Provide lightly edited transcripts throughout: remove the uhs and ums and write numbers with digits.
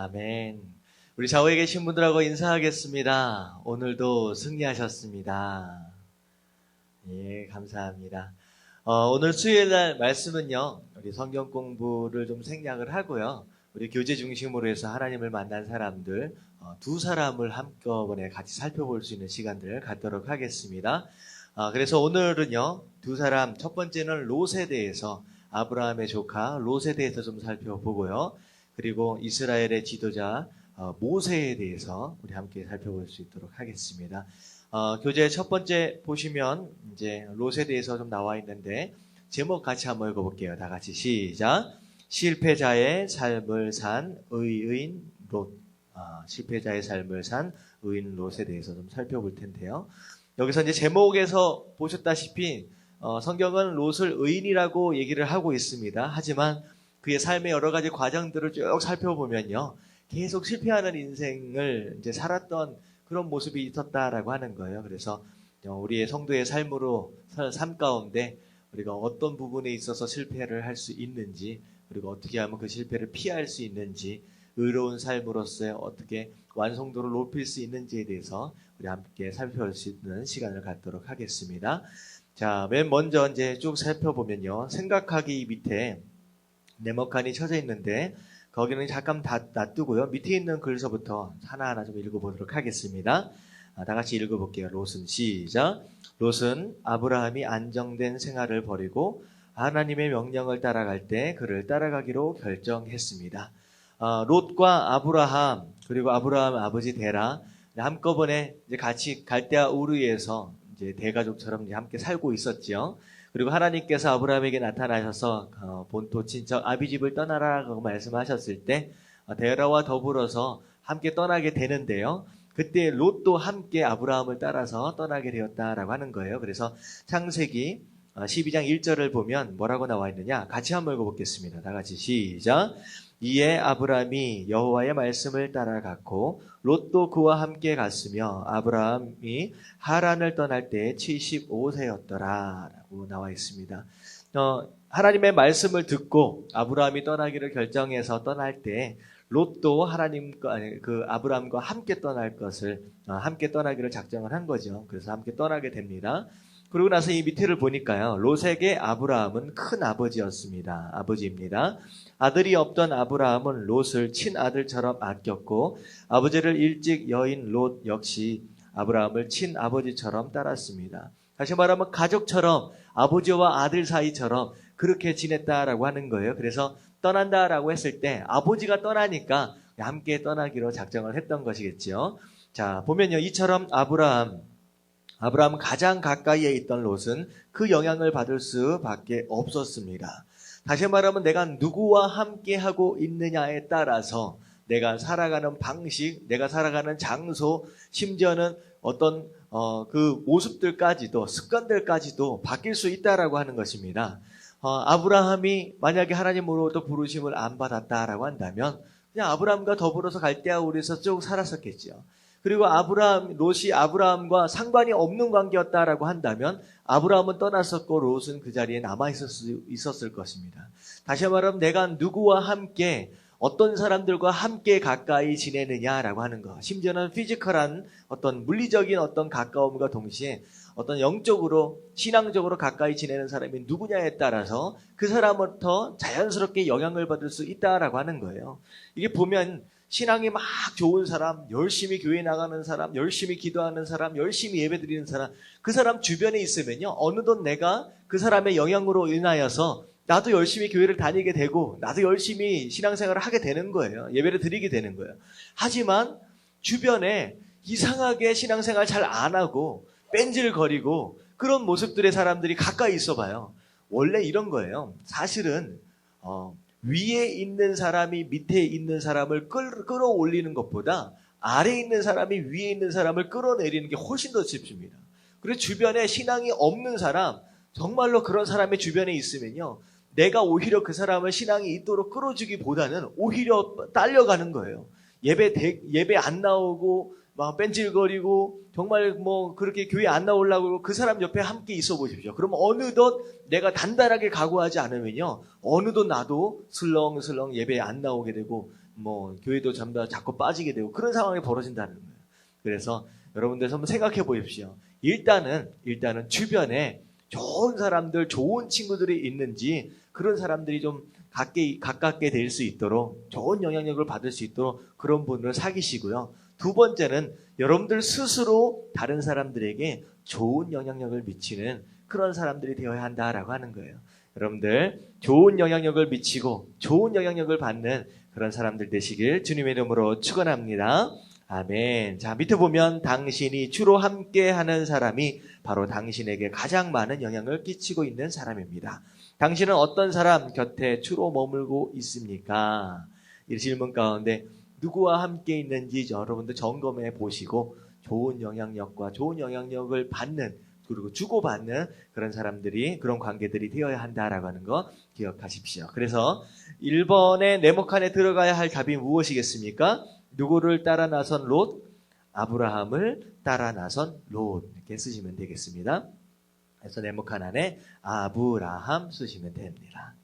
아멘. 우리 좌우에 계신 분들하고 인사하겠습니다. 오늘도 승리하셨습니다. 예, 감사합니다. 오늘 수요일날 말씀은요, 우리 성경 공부를 좀 생략을 하고요. 우리 교제 중심으로 해서 하나님을 만난 사람들, 두 사람을 한꺼번에 같이 살펴볼 수 있는 시간들을 갖도록 하겠습니다. 그래서 오늘은요, 두 사람, 첫 번째는 롯에 대해서, 아브라함의 조카 롯에 대해서 좀 살펴보고요. 그리고 이스라엘의 지도자 모세에 대해서 우리 함께 살펴볼 수 있도록 하겠습니다. 교재 첫 번째 보시면 이제 롯에 대해서 좀 나와 있는데 제목 같이 한번 읽어볼게요. 다 같이 시작. 실패자의 삶을 산 의인 롯. 실패자의 삶을 산 의인 롯에 대해서 좀 살펴볼 텐데요. 여기서 이제 제목에서 보셨다시피 성경은 롯을 의인이라고 얘기를 하고 있습니다. 하지만 그의 삶의 여러 가지 과정들을 쭉 살펴보면요, 계속 실패하는 인생을 이제 살았던 그런 모습이 있었다라고 하는 거예요. 그래서 우리의 성도의 삶 가운데 우리가 어떤 부분에 있어서 실패를 할 수 있는지, 그리고 어떻게 하면 그 실패를 피할 수 있는지, 의로운 삶으로서 어떻게 완성도를 높일 수 있는지에 대해서 우리 함께 살펴볼 수 있는 시간을 갖도록 하겠습니다. 자, 맨 먼저 이제 쭉 살펴보면요, 생각하기 밑에 네모칸이 쳐져 있는데 거기는 잠깐 놔두고요. 밑에 있는 글서부터 하나하나 좀 읽어보도록 하겠습니다. 다 같이 읽어볼게요. 롯은 시작. 롯은 아브라함이 안정된 생활을 버리고 하나님의 명령을 따라갈 때 그를 따라가기로 결정했습니다. 롯과 아브라함, 그리고 아브라함 아버지 데라 한꺼번에 이제 같이 갈대아 우르에서 이제 대가족처럼 이제 함께 살고 있었죠. 그리고 하나님께서 아브라함에게 나타나셔서 본토 친척 아비집을 떠나라고 말씀하셨을 때 데라와 더불어서 함께 떠나게 되는데요. 그때 롯도 함께 아브라함을 따라서 떠나게 되었다라고 하는 거예요. 그래서 창세기 12장 1절을 보면 뭐라고 나와 있느냐? 같이 한번 읽어보겠습니다. 다 같이 시작. 이에 아브라함이 여호와의 말씀을 따라갔고 롯도 그와 함께 갔으며 아브라함이 하란을 떠날 때 75세였더라 라고 나와 있습니다. 하나님의 말씀을 듣고 아브라함이 떠나기를 결정해서 떠날 때 롯도 아브라함과 함께 떠날 것을 함께 떠나기를 작정을 한 거죠. 그래서 함께 떠나게 됩니다. 그러고 나서 이 밑에를 보니까요, 롯에게 아브라함은 큰 아버지입니다. 아들이 없던 아브라함은 롯을 친아들처럼 아꼈고 아버지를 일찍 여인 롯 역시 아브라함을 친아버지처럼 따랐습니다. 다시 말하면 가족처럼, 아버지와 아들 사이처럼 그렇게 지냈다라고 하는 거예요. 그래서 떠난다라고 했을 때 아버지가 떠나니까 함께 떠나기로 작정을 했던 것이겠죠. 자, 보면요, 이처럼 아브라함 가장 가까이에 있던 롯은 그 영향을 받을 수밖에 없었습니다. 다시 말하면 내가 누구와 함께하고 있느냐에 따라서 내가 살아가는 방식, 내가 살아가는 장소, 심지어는 어떤 그 모습들까지도, 습관들까지도 바뀔 수 있다라고 하는 것입니다. 아브라함이 만약에 하나님으로부터 부르심을 안 받았다라고 한다면 그냥 아브라함과 더불어서 갈대아 우르에서 쭉 살았었겠죠. 그리고 롯이 아브라함과 상관이 없는 관계였다라고 한다면 아브라함은 떠났었고 롯은 그 자리에 남아 있었을 것입니다. 다시 말하면 내가 누구와 함께, 어떤 사람들과 함께 가까이 지내느냐라고 하는 것, 심지어는 피지컬한 어떤 물리적인 어떤 가까움과 동시에 어떤 영적으로, 신앙적으로 가까이 지내는 사람이 누구냐에 따라서 그 사람부터 자연스럽게 영향을 받을 수 있다라고 하는 거예요. 이게 보면 신앙이 막 좋은 사람, 열심히 교회 나가는 사람, 열심히 기도하는 사람, 열심히 예배드리는 사람, 그 사람 주변에 있으면요, 어느덧 내가 그 사람의 영향으로 인하여서 나도 열심히 교회를 다니게 되고 나도 열심히 신앙생활을 하게 되는 거예요. 예배를 드리게 되는 거예요. 하지만 주변에 이상하게 신앙생활 잘 안 하고 뺀질거리고 그런 모습들의 사람들이 가까이 있어봐요. 원래 이런 거예요. 사실은 위에 있는 사람이 밑에 있는 사람을 끌어올리는 것보다 아래에 있는 사람이 위에 있는 사람을 끌어내리는 게 훨씬 더 쉽습니다. 그래서 주변에 신앙이 없는 사람, 정말로 그런 사람의 주변에 있으면요, 내가 오히려 그 사람을 신앙이 있도록 끌어주기보다는 오히려 딸려가는 거예요. 예배 안 나오고 막 뺀질거리고 정말 뭐 그렇게 교회 안 나오려고 그 사람 옆에 함께 있어 보십시오. 그럼 어느덧 내가 단단하게 각오하지 않으면요, 어느덧 나도 슬렁슬렁 예배에 안 나오게 되고 뭐 교회도 전부 다 자꾸 빠지게 되고 그런 상황이 벌어진다는 거예요. 그래서 여러분들 한번 생각해 보십시오. 일단은 주변에 좋은 사람들, 좋은 친구들이 있는지 그런 사람들이 좀 가깝게 될 수 있도록 좋은 영향력을 받을 수 있도록 그런 분을 사귀시고요. 두 번째는 여러분들 스스로 다른 사람들에게 좋은 영향력을 미치는 그런 사람들이 되어야 한다라고 하는 거예요. 여러분들 좋은 영향력을 미치고 좋은 영향력을 받는 그런 사람들 되시길 주님의 이름으로 축원합니다. 아멘. 자, 밑에 보면 당신이 주로 함께하는 사람이 바로 당신에게 가장 많은 영향을 끼치고 있는 사람입니다. 당신은 어떤 사람 곁에 주로 머물고 있습니까? 이 질문 가운데 누구와 함께 있는지 여러분들 점검해 보시고 좋은 영향력과 좋은 영향력을 받는 그리고 주고받는 그런 사람들이 그런 관계들이 되어야 한다라고 하는 거 기억하십시오. 그래서 1번의 네모칸에 들어가야 할 답이 무엇이겠습니까? 누구를 따라 나선 롯? 아브라함을 따라 나선 롯 이렇게 쓰시면 되겠습니다. 그래서 네모칸 안에 아브라함 쓰시면 됩니다.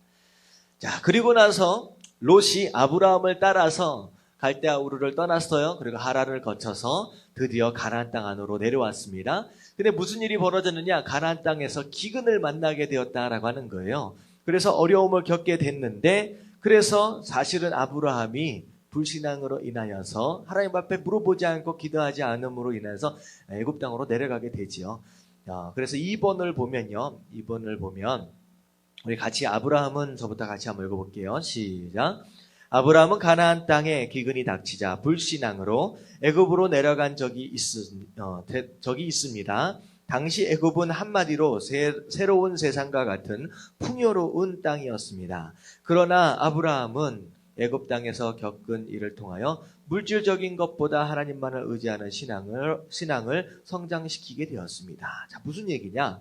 자, 그리고 나서 롯이 아브라함을 따라서 갈대아 우르를 떠났어요. 그리고 하란을 거쳐서 드디어 가나안 땅 안으로 내려왔습니다. 근데 무슨 일이 벌어졌느냐? 가나안 땅에서 기근을 만나게 되었다라고 하는 거예요. 그래서 어려움을 겪게 됐는데 그래서 사실은 아브라함이 불신앙으로 인하여서 하나님 앞에 물어보지 않고 기도하지 않음으로 인해서 애굽 땅으로 내려가게 되지요. 그래서 2번을 보면요. 2번을 보면 우리 같이 아브라함은 저부터 같이 한번 읽어볼게요. 시작. 아브라함은 가나안 땅에 기근이 닥치자 불신앙으로 애굽으로 내려간 적이 있습니다. 당시 애굽은 한마디로 새로운 세상과 같은 풍요로운 땅이었습니다. 그러나 아브라함은 애굽 땅에서 겪은 일을 통하여 물질적인 것보다 하나님만을 의지하는 신앙을 성장시키게 되었습니다. 자, 무슨 얘기냐?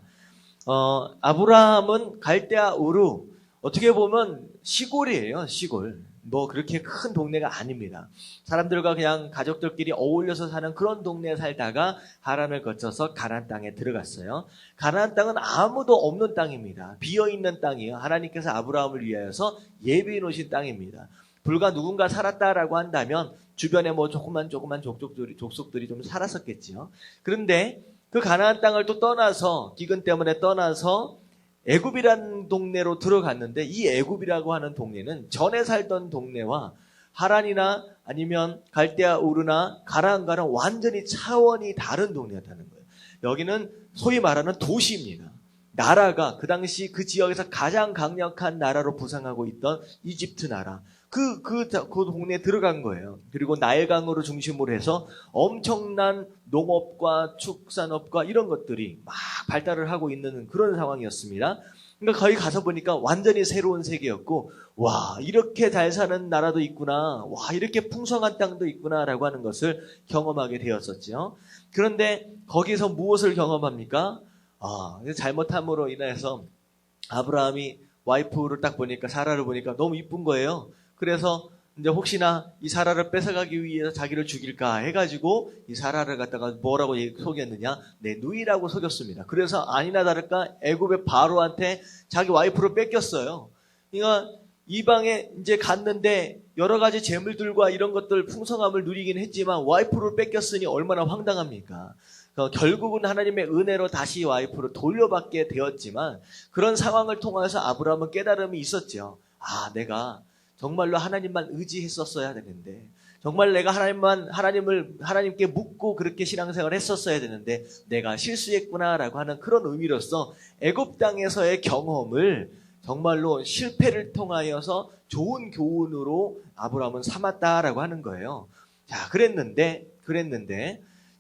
아브라함은 갈대아 우르, 어떻게 보면 시골이에요, 시골. 뭐 그렇게 큰 동네가 아닙니다. 사람들과 그냥 가족들끼리 어울려서 사는 그런 동네에 살다가 하란을 거쳐서 가나안 땅에 들어갔어요. 가나안 땅은 아무도 없는 땅입니다. 비어있는 땅이에요. 하나님께서 아브라함을 위하여서 예비해 놓으신 땅입니다. 불과 누군가 살았다라고 한다면 주변에 뭐 조그만 족속들이 좀 살았었겠지요. 그런데 그 가나안 땅을 또 떠나서 기근 때문에 떠나서 애굽이라는 동네로 들어갔는데 이 애굽이라고 하는 동네는 전에 살던 동네와 하란이나 아니면 갈대아 우르나 가나안과는 완전히 차원이 다른 동네였다는 거예요. 여기는 소위 말하는 도시입니다. 나라가 그 당시 그 지역에서 가장 강력한 나라로 부상하고 있던 이집트 나라. 그 동네에 들어간 거예요. 그리고 나일강으로 중심으로 해서 엄청난 농업과 축산업과 이런 것들이 막 발달을 하고 있는 그런 상황이었습니다. 그러니까 거기 가서 보니까 완전히 새로운 세계였고, 와, 이렇게 잘 사는 나라도 있구나, 와, 이렇게 풍성한 땅도 있구나라고 하는 것을 경험하게 되었었죠. 그런데 거기서 무엇을 경험합니까? 잘못함으로 인해서 아브라함이 와이프를 딱 보니까, 사라를 보니까 너무 이쁜 거예요. 그래서 이제 혹시나 이 사라를 뺏어가기 위해서 자기를 죽일까 해가지고 이 사라를 갖다가 뭐라고 속였느냐? 내 누이라고 속였습니다. 그래서 아니나 다를까 애굽의 바로한테 자기 와이프를 뺏겼어요. 그러니까 이방에 이제 갔는데 여러 가지 재물들과 이런 것들 풍성함을 누리긴 했지만 와이프를 뺏겼으니 얼마나 황당합니까? 결국은 하나님의 은혜로 다시 와이프를 돌려받게 되었지만 그런 상황을 통해서 아브라함은 깨달음이 있었죠. 내가 정말로 하나님만 의지했었어야 되는데, 정말 내가 하나님께 묻고 그렇게 신앙생활을 했었어야 되는데 내가 실수했구나라고 하는 그런 의미로서 애굽 땅에서의 경험을 정말로 실패를 통하여서 좋은 교훈으로 아브라함은 삼았다라고 하는 거예요. 자, 그랬는데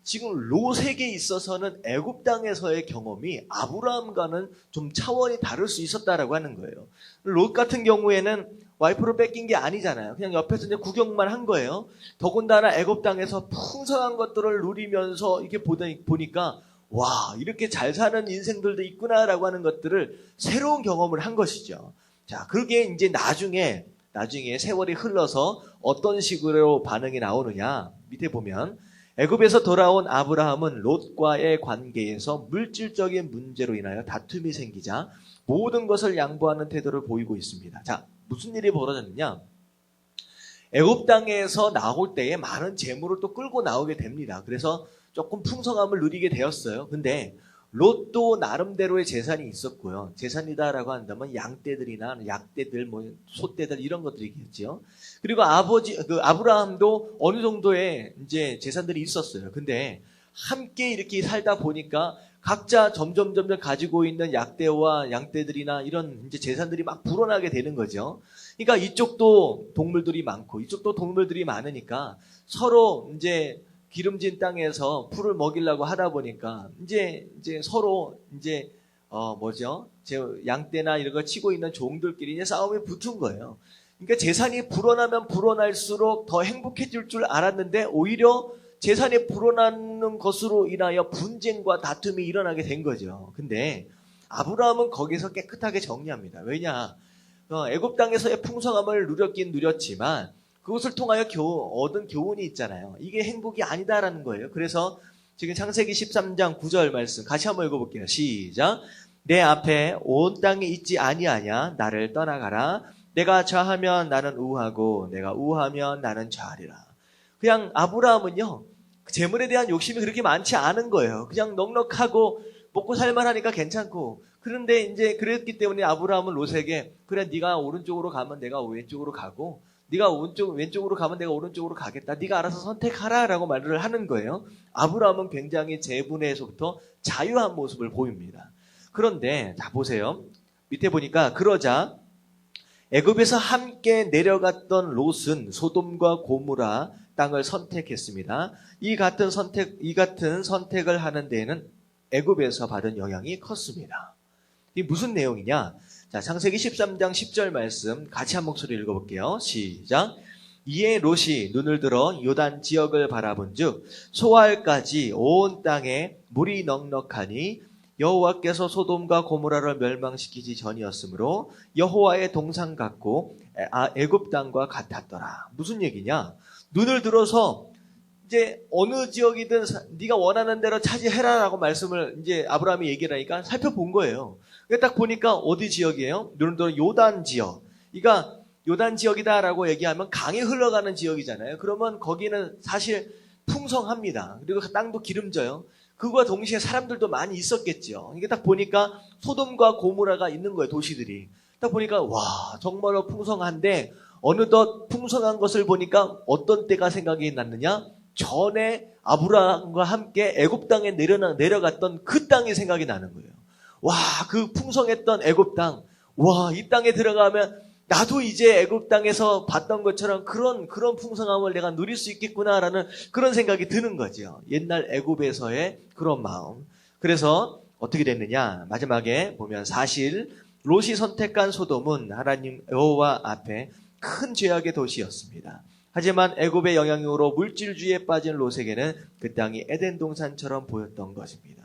지금 롯에게 있어서는 애굽 땅에서의 경험이 아브라함과는 좀 차원이 다를 수 있었다라고 하는 거예요. 롯 같은 경우에는 와이프를 뺏긴 게 아니잖아요. 그냥 옆에서 이제 구경만 한 거예요. 더군다나 애굽 땅에서 풍성한 것들을 누리면서 이렇게 보니까 와, 이렇게 잘 사는 인생들도 있구나라고 하는 것들을 새로운 경험을 한 것이죠. 자, 그게 이제 나중에 세월이 흘러서 어떤 식으로 반응이 나오느냐. 밑에 보면 애굽에서 돌아온 아브라함은 롯과의 관계에서 물질적인 문제로 인하여 다툼이 생기자 모든 것을 양보하는 태도를 보이고 있습니다. 자, 무슨 일이 벌어졌느냐? 애굽 땅에서 나올 때에 많은 재물을 또 끌고 나오게 됩니다. 그래서 조금 풍성함을 누리게 되었어요. 근데 롯도 나름대로의 재산이 있었고요. 재산이다라고 한다면 양떼들이나 약떼들, 뭐 소떼들 이런 것들이겠죠. 그리고 아브라함도 어느 정도의 이제 재산들이 있었어요. 근데 함께 이렇게 살다 보니까 각자 점점 가지고 있는 약떼와 양떼들이나 이런 이제 재산들이 막 불어나게 되는 거죠. 그러니까 이쪽도 동물들이 많고 이쪽도 동물들이 많으니까 서로 이제 기름진 땅에서 풀을 먹이려고 하다 보니까 이제 서로 이제 양떼나 이런 걸 치고 있는 종들끼리 이제 싸움에 붙은 거예요. 그러니까 재산이 불어나면 불어날수록 더 행복해질 줄 알았는데 오히려 재산이 불어나는 것으로 인하여 분쟁과 다툼이 일어나게 된 거죠. 근데 아브라함은 거기서 깨끗하게 정리합니다. 왜냐? 애굽 땅에서의 풍성함을 누렸긴 누렸지만 그것을 통하여 얻은 교훈이 있잖아요. 이게 행복이 아니다라는 거예요. 그래서 지금 창세기 13장 9절 말씀 같이 한번 읽어볼게요. 시작. 내 앞에 온 땅이 있지 아니하냐? 나를 떠나가라. 내가 좌하면 나는 우하고 내가 우하면 나는 좌하리라. 그냥 아브라함은요. 재물에 대한 욕심이 그렇게 많지 않은 거예요. 그냥 넉넉하고 먹고 살만하니까 괜찮고. 그런데 이제 그랬기 때문에 아브라함은 롯에게 그래 네가 오른쪽으로 가면 내가 왼쪽으로 가고 네가 왼쪽으로 가면 내가 오른쪽으로 가겠다. 네가 알아서 선택하라 라고 말을 하는 거예요. 아브라함은 굉장히 재분에서부터 자유한 모습을 보입니다. 그런데 자 보세요. 밑에 보니까 그러자 애굽에서 함께 내려갔던 롯은 소돔과 고모라 땅을 선택했습니다. 이 같은 선택을 하는 데에는 애굽에서 받은 영향이 컸습니다. 이게 무슨 내용이냐? 자, 창세기 13장 10절 말씀 같이 한 목소리 읽어볼게요. 시작. 이에 롯이 눈을 들어 요단 지역을 바라본즉 소알까지 온 땅에 물이 넉넉하니 여호와께서 소돔과 고모라를 멸망시키지 전이었으므로 여호와의 동산 같고 애굽 땅과 같았더라. 무슨 얘기냐? 눈을 들어서 이제 어느 지역이든 네가 원하는 대로 차지해라라고 말씀을 이제 아브라함이 얘기를 하니까 살펴본 거예요. 딱 보니까 어디 지역이에요? 눈을 들어 요단 지역. 그러니까 요단 지역이다라고 얘기하면 강이 흘러가는 지역이잖아요. 그러면 거기는 사실 풍성합니다. 그리고 땅도 기름져요. 그거와 동시에 사람들도 많이 있었겠죠. 이게 딱 보니까 소돔과 고모라가 있는 거예요, 도시들이. 딱 보니까 와 정말로 풍성한데 어느덧 풍성한 것을 보니까 어떤 때가 생각이 났느냐? 전에 아브라함과 함께 애굽 땅에 내려갔던 그 땅이 생각이 나는 거예요. 와, 그 풍성했던 애굽 땅. 와, 이 땅에 들어가면 나도 이제 애굽 땅에서 봤던 것처럼 그런 풍성함을 내가 누릴 수 있겠구나라는 그런 생각이 드는 거죠. 옛날 애굽에서의 그런 마음. 그래서 어떻게 됐느냐? 마지막에 보면 사실 롯이 선택한 소돔은 하나님 여호와 앞에 큰 죄악의 도시였습니다. 하지만 애굽의 영향으로 물질주의에 빠진 롯에게는 그 땅이 에덴 동산처럼 보였던 것입니다.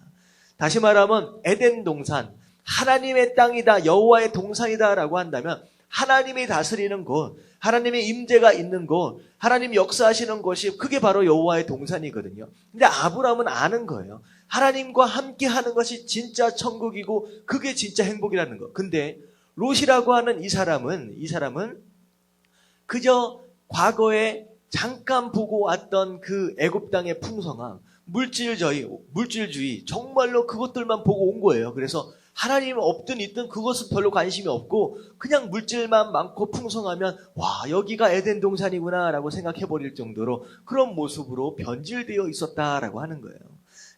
다시 말하면 에덴 동산, 하나님의 땅이다, 여호와의 동산이다라고 한다면 하나님이 다스리는 곳, 하나님의 임재가 있는 곳, 하나님이 역사하시는 곳이 그게 바로 여호와의 동산이거든요. 근데 아브라함은 아는 거예요. 하나님과 함께하는 것이 진짜 천국이고 그게 진짜 행복이라는 거. 근데 롯이라고 하는 이 사람은 그저 과거에 잠깐 보고 왔던 그 애굽 땅의 풍성함, 물질주의, 정말로 그것들만 보고 온 거예요. 그래서 하나님 없든 있든 그것은 별로 관심이 없고 그냥 물질만 많고 풍성하면 와 여기가 에덴 동산이구나 라고 생각해버릴 정도로 그런 모습으로 변질되어 있었다라고 하는 거예요.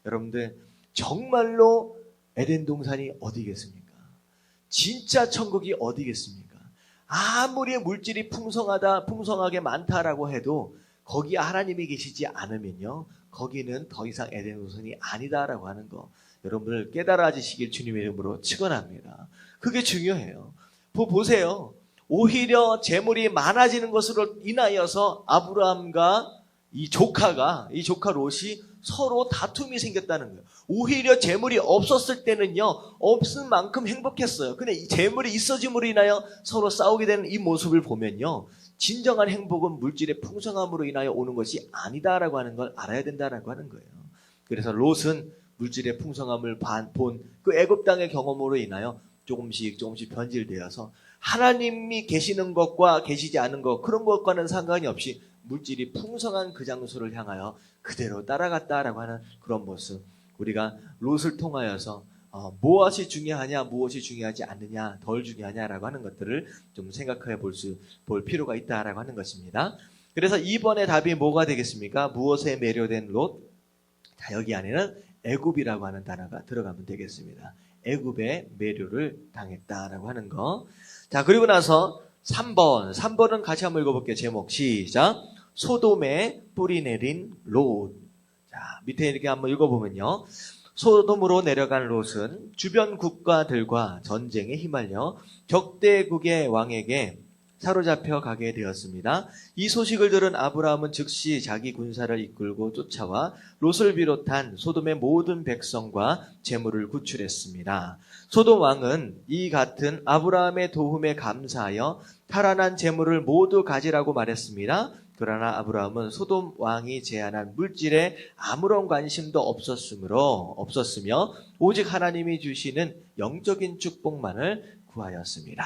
여러분들 정말로 에덴 동산이 어디겠습니까? 진짜 천국이 어디겠습니까? 아무리 물질이 풍성하게 많다라고 해도 거기에 하나님이 계시지 않으면요 거기는 더 이상 에덴 동산이 아니다라고 하는 거 여러분들 깨달아지시길 주님의 이름으로 축원합니다. 그게 중요해요. 보세요. 오히려 재물이 많아지는 것으로 인하여서 아브라함과 이 조카 롯이 서로 다툼이 생겼다는 거예요. 오히려 재물이 없었을 때는요 없은 만큼 행복했어요. 근데 이 재물이 있어짐으로 인하여 서로 싸우게 되는 이 모습을 보면요 진정한 행복은 물질의 풍성함으로 인하여 오는 것이 아니다라고 하는 걸 알아야 된다라고 하는 거예요. 그래서 롯은 물질의 풍성함을 본 그 애굽 땅의 경험으로 인하여 조금씩 변질되어서 하나님이 계시는 것과 계시지 않은 것, 그런 것과는 상관이 없이 물질이 풍성한 그 장소를 향하여 그대로 따라갔다라고 하는 그런 모습. 우리가 롯을 통하여서 무엇이 중요하냐, 무엇이 중요하지 않느냐, 덜 중요하냐라고 하는 것들을 좀 생각해 볼 필요가 있다라고 하는 것입니다. 그래서 이번에 답이 뭐가 되겠습니까? 무엇에 매료된 롯? 자, 여기 안에는 애굽이라고 하는 단어가 들어가면 되겠습니다. 애굽에 매료를 당했다라고 하는 거. 자, 그리고 나서 3번은 같이 한번 읽어볼게요. 제목 시작. 소돔에 뿌리 내린 롯. 자, 밑에 이렇게 한번 읽어보면요. 소돔으로 내려간 롯은 주변 국가들과 전쟁에 휘말려 적대국의 왕에게 사로잡혀 가게 되었습니다. 이 소식을 들은 아브라함은 즉시 자기 군사를 이끌고 쫓아와 롯을 비롯한 소돔의 모든 백성과 재물을 구출했습니다. 소돔 왕은 이 같은 아브라함의 도움에 감사하여 탈환한 재물을 모두 가지라고 말했습니다. 그러나 아브라함은 소돔 왕이 제안한 물질에 아무런 관심도 없었으며 오직 하나님이 주시는 영적인 축복만을 구하였습니다.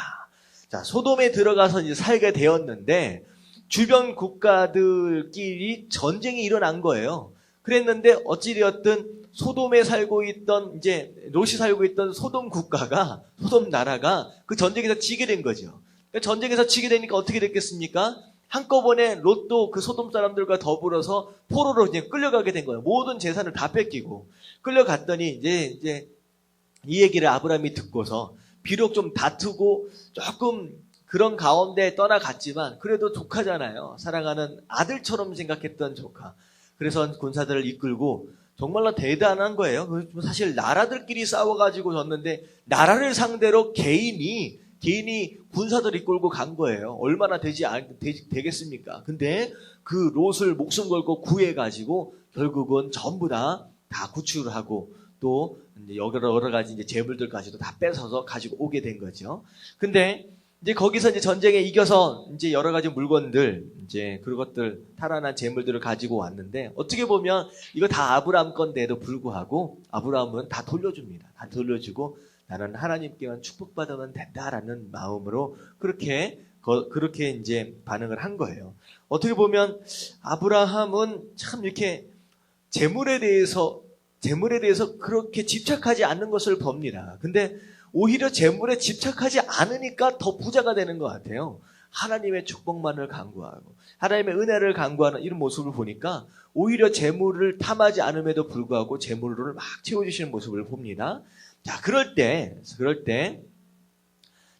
자, 소돔에 들어가서 이제 살게 되었는데 주변 국가들끼리 전쟁이 일어난 거예요. 그랬는데 어찌되었든 소돔에 살고 있던 이제 롯이 살고 있던 소돔 국가가 소돔 나라가 그 전쟁에서 지게 된 거죠. 전쟁에서 지게 되니까 어떻게 됐겠습니까? 한꺼번에 롯도 그 소돔 사람들과 더불어서 포로로 그냥 끌려가게 된 거예요. 모든 재산을 다 뺏기고 끌려갔더니 이제 이 얘기를 아브라함이 듣고서 비록 좀 다투고 조금 그런 가운데 떠나갔지만 그래도 조카잖아요. 사랑하는 아들처럼 생각했던 조카. 그래서 군사들을 이끌고 정말로 대단한 거예요. 사실 나라들끼리 싸워가지고 졌는데 나라를 상대로 개인이 군사들 이끌고 간 거예요. 얼마나 되겠습니까? 근데 그 롯을 목숨 걸고 구해가지고 결국은 전부 다 구출을 하고 또 여러 가지 이제 재물들까지도 다 뺏어서 가지고 오게 된 거죠. 근데 이제 거기서 이제 전쟁에 이겨서 이제 여러 가지 물건들, 이제 그것들 탈환한 재물들을 가지고 왔는데 어떻게 보면 이거 다 아브라함 건데도 불구하고 아브라함은 다 돌려줍니다. 다 돌려주고 나는 하나님께만 축복받으면 된다라는 마음으로 그렇게 이제 반응을 한 거예요. 어떻게 보면 아브라함은 참 이렇게 재물에 대해서 그렇게 집착하지 않는 것을 봅니다. 근데 오히려 재물에 집착하지 않으니까 더 부자가 되는 것 같아요. 하나님의 축복만을 간구하고 하나님의 은혜를 간구하는 이런 모습을 보니까 오히려 재물을 탐하지 않음에도 불구하고 재물을 막 채워주시는 모습을 봅니다. 자, 그럴 때,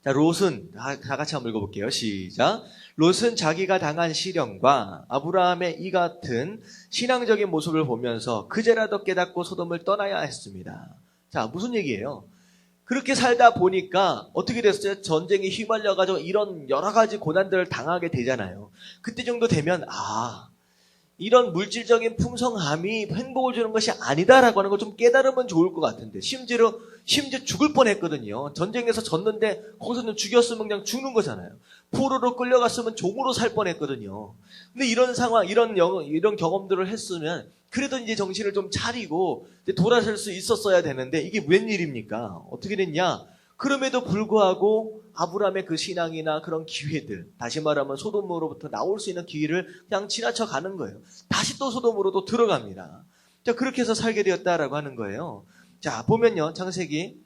자, 롯은, 다 같이 한번 읽어볼게요. 시작. 롯은 자기가 당한 시련과 아브라함의 이 같은 신앙적인 모습을 보면서 그제라도 깨닫고 소돔을 떠나야 했습니다. 자, 무슨 얘기예요? 그렇게 살다 보니까 어떻게 됐어요? 전쟁에 휘말려가지고 이런 여러 가지 고난들을 당하게 되잖아요. 그때 정도 되면, 이런 물질적인 풍성함이 행복을 주는 것이 아니다라고 하는 걸 좀 깨달으면 좋을 것 같은데 심지어 죽을 뻔했거든요. 전쟁에서 졌는데 거기서는 죽였으면 그냥 죽는 거잖아요. 포로로 끌려갔으면 종으로 살 뻔했거든요. 근데 이런 상황, 이런 경험들을 했으면 그래도 이제 정신을 좀 차리고 이제 돌아설 수 있었어야 되는데 이게 웬일입니까? 어떻게 됐냐? 그럼에도 불구하고 아브라함의 그 신앙이나 그런 기회들, 다시 말하면 소돔으로부터 나올 수 있는 기회를 그냥 지나쳐 가는 거예요. 다시 또 소돔으로 또 들어갑니다. 자, 그렇게 해서 살게 되었다라고 하는 거예요. 자, 보면요, 창세기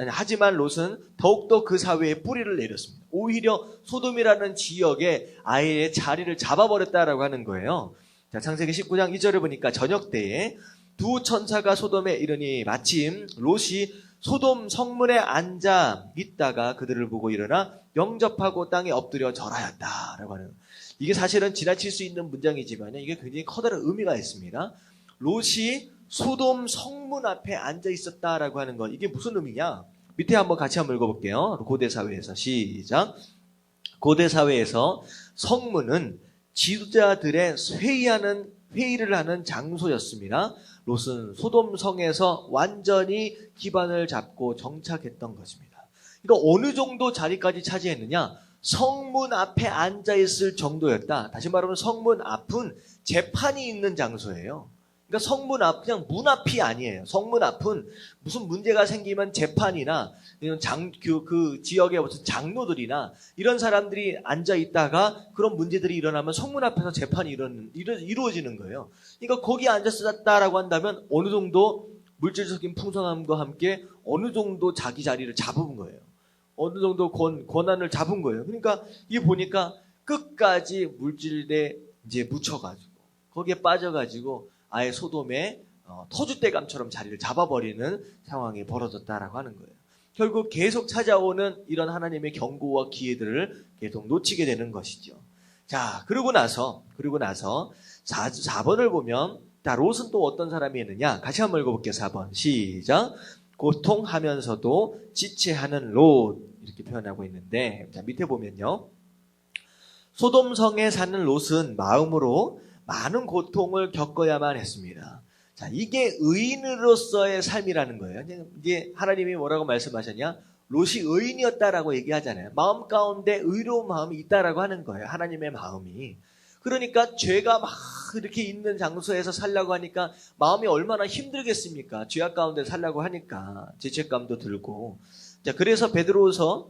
하지만 롯은 더욱더 그 사회에 뿌리를 내렸습니다. 오히려 소돔이라는 지역에 아예 자리를 잡아버렸다라고 하는 거예요. 자, 창세기 19장 2절을 보니까 저녁 때에 두 천사가 소돔에 이르니 마침 롯이 소돔 성문에 앉아 있다가 그들을 보고 일어나 영접하고 땅에 엎드려 절하였다라고 하는, 이게 사실은 지나칠 수 있는 문장이지만 이게 굉장히 커다란 의미가 있습니다. 롯이 소돔 성문 앞에 앉아 있었다라고 하는 것, 이게 무슨 의미냐? 밑에 같이 한번 읽어볼게요. 고대 사회에서 시작. 고대 사회에서 성문은 지도자들의 회의를 하는 장소였습니다. 롯은 소돔 성에서 완전히 기반을 잡고 정착했던 것입니다. 그러니까 어느 정도 자리까지 차지했느냐? 성문 앞에 앉아 있을 정도였다. 다시 말하면 성문 앞은 재판이 있는 장소예요. 그러니까 성문 앞, 그냥 문 앞이 아니에요. 성문 앞은 무슨 문제가 생기면 재판이나 이런 그 지역의 무슨 장로들이나 이런 사람들이 앉아 있다가 그런 문제들이 일어나면 성문 앞에서 재판이 이루어지는 거예요. 그러니까 거기 앉았다라고 한다면 어느 정도 물질적인 풍성함과 함께 어느 정도 자기 자리를 잡은 거예요. 어느 정도 권한을 잡은 거예요. 그러니까 이 보니까 끝까지 물질에 이제 묻혀가지고 거기에 빠져가지고 아예 소돔의 터줏대감처럼 자리를 잡아버리는 상황이 벌어졌다라고 하는 거예요. 결국 계속 찾아오는 이런 하나님의 경고와 기회들을 계속 놓치게 되는 것이죠. 자, 그러고 나서 4번을 보면, 자, 롯은 또 어떤 사람이었느냐? 같이 한번 읽어볼게요. 4번 시작. 고통하면서도 지체하는 롯, 이렇게 표현하고 있는데, 자, 밑에 보면요, 소돔성에 사는 롯은 마음으로 많은 고통을 겪어야만 했습니다. 자, 이게 의인으로서의 삶이라는 거예요. 이게 하나님이 뭐라고 말씀하셨냐? 롯이 의인이었다라고 얘기하잖아요. 마음 가운데 의로운 마음이 있다라고 하는 거예요. 하나님의 마음이. 그러니까 죄가 막 이렇게 있는 장소에서 살려고 하니까 마음이 얼마나 힘들겠습니까? 죄악 가운데 살려고 하니까 죄책감도 들고. 자, 그래서 베드로서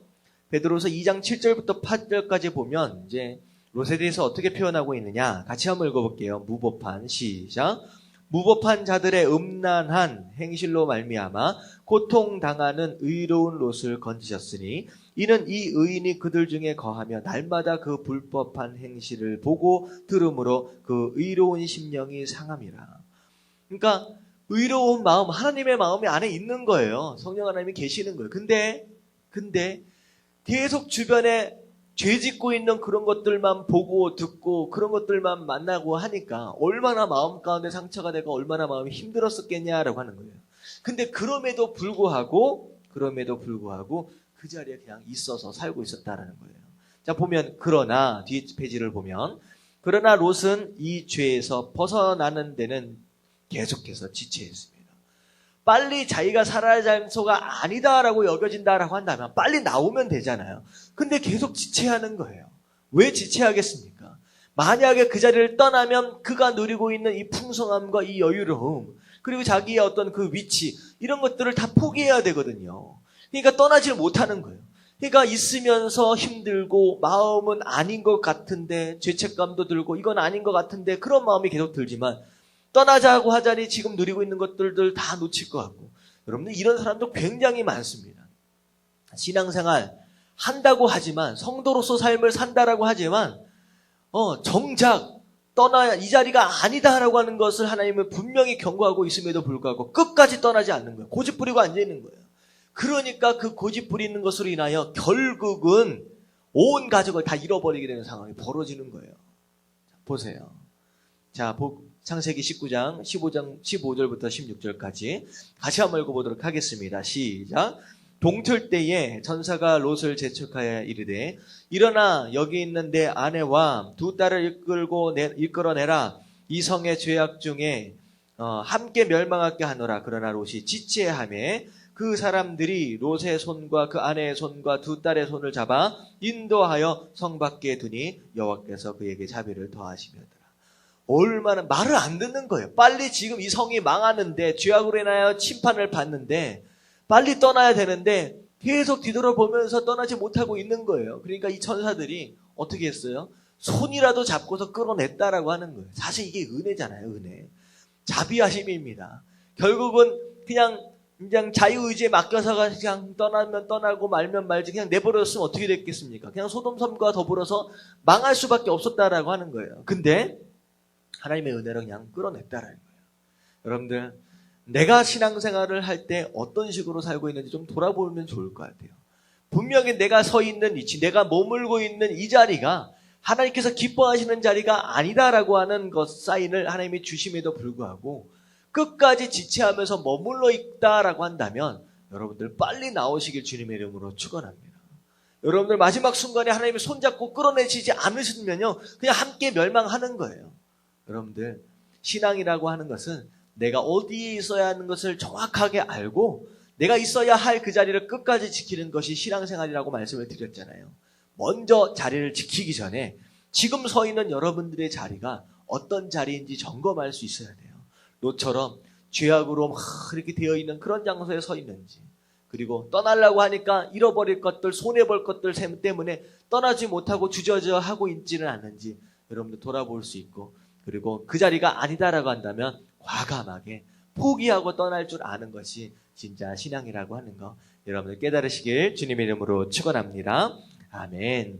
2장 7절부터 8절까지 보면 이제 롯에 대해서 어떻게 표현하고 있느냐? 같이 한번 읽어볼게요. 무법한 시작. 무법한 자들의 음란한 행실로 말미암아 고통당하는 의로운 롯을 건지셨으니 이는 이 의인이 그들 중에 거하며 날마다 그 불법한 행실을 보고 들음으로 그 의로운 심령이 상함이라. 그러니까 의로운 마음, 하나님의 마음이 안에 있는 거예요. 성령 하나님이 계시는 거예요. 근데 계속 주변에 죄 짓고 있는 그런 것들만 보고 듣고 그런 것들만 만나고 하니까 얼마나 마음 가운데 상처가 되고 얼마나 마음이 힘들었었겠냐라고 하는 거예요. 근데 그럼에도 불구하고 그 자리에 그냥 있어서 살고 있었다라는 거예요. 자, 보면 그러나 뒤에 페이지를 보면 그러나 롯은 이 죄에서 벗어나는 데는 계속해서 지체했습니다. 빨리 자기가 살아야 할 장소가 아니다라고 여겨진다라고 한다면 빨리 나오면 되잖아요. 근데 계속 지체하는 거예요. 왜 지체하겠습니까? 만약에 그 자리를 떠나면 그가 누리고 있는 이 풍성함과 이 여유로움, 그리고 자기의 어떤 그 위치, 이런 것들을 다 포기해야 되거든요. 그러니까 떠나질 못하는 거예요. 그러니까 있으면서 힘들고 마음은 아닌 것 같은데 죄책감도 들고 이건 아닌 것 같은데 그런 마음이 계속 들지만 떠나자고 하자니 지금 누리고 있는 것들을 다 놓칠 것 같고. 여러분들 이런 사람도 굉장히 많습니다. 신앙생활 한다고 하지만 성도로서 삶을 산다라고 하지만 정작 떠나야 이 자리가 아니다라고 하는 것을 하나님은 분명히 경고하고 있음에도 불구하고 끝까지 떠나지 않는 거예요. 고집 부리고 앉아 있는 거예요. 그러니까 그 고집 부리는 것으로 인하여 결국은 온 가족을 다 잃어버리게 되는 상황이 벌어지는 거예요. 보세요. 자, 창세기 19장 15절부터 16절까지 같이 한번 읽어보도록 하겠습니다. 시작. 동틀 때에 전사가 롯을 재촉하여 이르되 일어나 여기 있는 내 아내와 두 딸을 이끌어내라. 이 성의 죄악 중에 함께 멸망하게 하노라. 그러나 롯이 지체하며 그 사람들이 롯의 손과 그 아내의 손과 두 딸의 손을 잡아 인도하여 성 밖에 두니 여호와께서 그에게 자비를 더하시며더라. 얼마나 말을 안 듣는 거예요. 빨리 지금 이 성이 망하는데 죄악으로 인하여 침판을 받는데 빨리 떠나야 되는데 계속 뒤돌아보면서 떠나지 못하고 있는 거예요. 그러니까 이 천사들이 어떻게 했어요? 손이라도 잡고서 끌어냈다라고 하는 거예요. 사실 이게 은혜잖아요. 은혜. 자비하심입니다. 결국은 그냥 자유의지에 맡겨서 그냥 떠나면 떠나고 말면 말지 그냥 내버렸으면 어떻게 됐겠습니까? 그냥 소돔섬과 더불어서 망할 수밖에 없었다라고 하는 거예요. 근데 하나님의 은혜로 그냥 끌어냈다라는 거예요. 여러분들 내가 신앙생활을 할 때 어떤 식으로 살고 있는지 좀 돌아보면 좋을 것 같아요. 분명히 내가 서 있는 위치, 내가 머물고 있는 이 자리가 하나님께서 기뻐하시는 자리가 아니다라고 하는 것 사인을 하나님이 주심에도 불구하고 끝까지 지체하면서 머물러 있다라고 한다면 여러분들 빨리 나오시길 주님의 이름으로 축원합니다. 여러분들 마지막 순간에 하나님이 손잡고 끌어내시지 않으시면요 그냥 함께 멸망하는 거예요. 여러분들 신앙이라고 하는 것은 내가 어디에 있어야 하는 것을 정확하게 알고 내가 있어야 할 그 자리를 끝까지 지키는 것이 신앙생활이라고 말씀을 드렸잖아요. 먼저 자리를 지키기 전에 지금 서 있는 여러분들의 자리가 어떤 자리인지 점검할 수 있어야 돼요. 롯처럼 죄악으로 막 이렇게 되어 있는 그런 장소에 서 있는지, 그리고 떠나려고 하니까 잃어버릴 것들, 손해볼 것들 때문에 떠나지 못하고 주저주저 하고 있지는 않는지 여러분들 돌아볼 수 있고, 그리고 그 자리가 아니다라고 한다면 과감하게 포기하고 떠날 줄 아는 것이 진짜 신앙이라고 하는 거 여러분들 깨달으시길 주님의 이름으로 축원합니다. 아멘.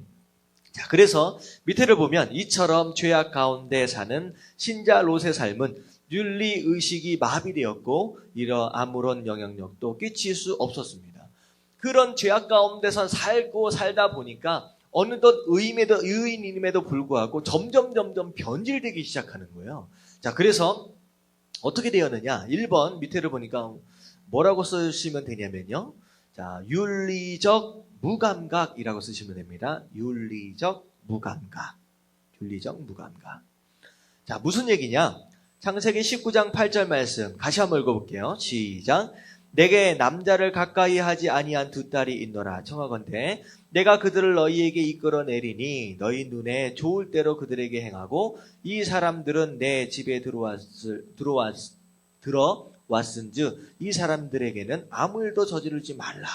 자, 그래서 밑에를 보면 이처럼 죄악 가운데 사는 신자 롯의 삶은 윤리의식이 마비되었고 이러 아무런 영향력도 끼칠 수 없었습니다. 그런 죄악 가운데서 살다 보니까 어느덧 의인임에도 불구하고 점점 변질되기 시작하는 거예요. 자, 그래서 어떻게 되었느냐? 1번 밑에를 보니까 뭐라고 쓰시면 되냐면요. 자, 윤리적 무감각이라고 쓰시면 됩니다. 윤리적 무감각. 자, 무슨 얘기냐? 창세기 19장 8절 말씀 다시 한번 읽어볼게요. 시작. 내게 남자를 가까이 하지 아니한 두 딸이 있노라. 청하건대 내가 그들을 너희에게 이끌어내리니 너희 눈에 좋을 대로 그들에게 행하고 이 사람들은 내 집에 들어왔은즉 이 사람들에게는 아무 일도 저지르지 말라.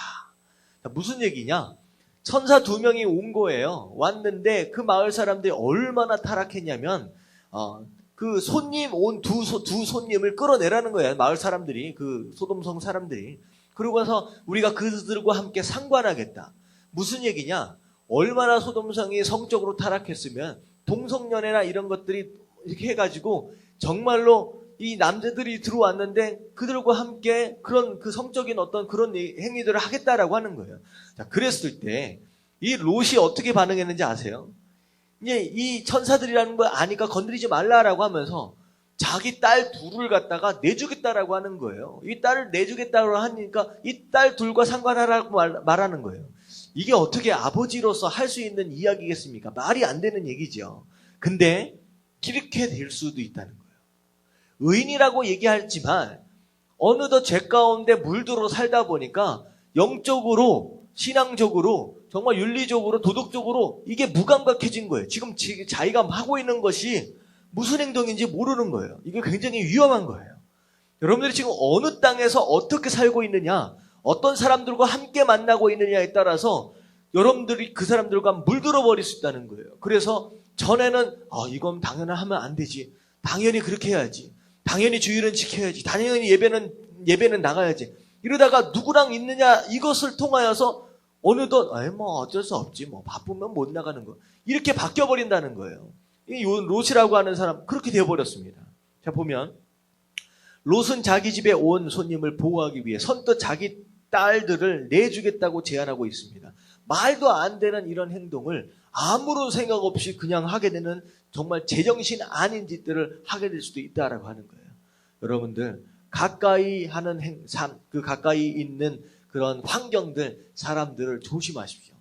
무슨 얘기냐? 천사 2명이 온 거예요. 왔는데 그 마을 사람들이 얼마나 타락했냐면 그 두 손님을 끌어내라는 거예요. 마을 사람들이, 그 소돔성 사람들이. 그러고 나서 우리가 그들과 함께 상관하겠다. 무슨 얘기냐? 얼마나 소돔성이 성적으로 타락했으면 동성연애나 이런 것들이 이렇게 해가지고 정말로 이 남자들이 들어왔는데 그들과 함께 그런 그 성적인 어떤 그런 행위들을 하겠다라고 하는 거예요. 자, 그랬을 때 이 롯이 어떻게 반응했는지 아세요? 이제 이 천사들이라는 걸 아니까 건드리지 말라라고 하면서 자기 딸 둘을 갖다가 내주겠다라고 하는 거예요. 이 딸을 내주겠다고 하니까 이 딸 둘과 상관하라고 말하는 거예요. 이게 어떻게 아버지로서 할 수 있는 이야기겠습니까? 말이 안 되는 얘기죠. 근데 이렇게 될 수도 있다는 거예요. 의인이라고 얘기하지만 어느덧 죄 가운데 물들어 살다 보니까 영적으로, 신앙적으로, 정말 윤리적으로, 도덕적으로 이게 무감각해진 거예요. 지금 자기가 하고 있는 것이 무슨 행동인지 모르는 거예요. 이게 굉장히 위험한 거예요. 여러분들이 지금 어느 땅에서 어떻게 살고 있느냐, 어떤 사람들과 함께 만나고 있느냐에 따라서 여러분들이 그 사람들과 물들어 버릴 수 있다는 거예요. 그래서 전에는 이건 당연히 하면 안 되지. 당연히 그렇게 해야지. 당연히 주일은 지켜야지. 당연히 예배는 나가야지. 이러다가 누구랑 있느냐 이것을 통하여서 어느덧 어쩔 수 없지, 바쁘면 못 나가는 거, 이렇게 바뀌어 버린다는 거예요. 이 롯이라고 하는 사람 그렇게 되어 버렸습니다. 자, 보면 롯은 자기 집에 온 손님을 보호하기 위해 선뜻 자기 딸들을 내주겠다고 제안하고 있습니다. 말도 안 되는 이런 행동을 아무런 생각 없이 그냥 하게 되는 정말 제정신 아닌 짓들을 하게 될 수도 있다라고 하는 거예요. 여러분들 가까이 하는 가까이 있는 그런 환경들, 사람들을 조심하십시오.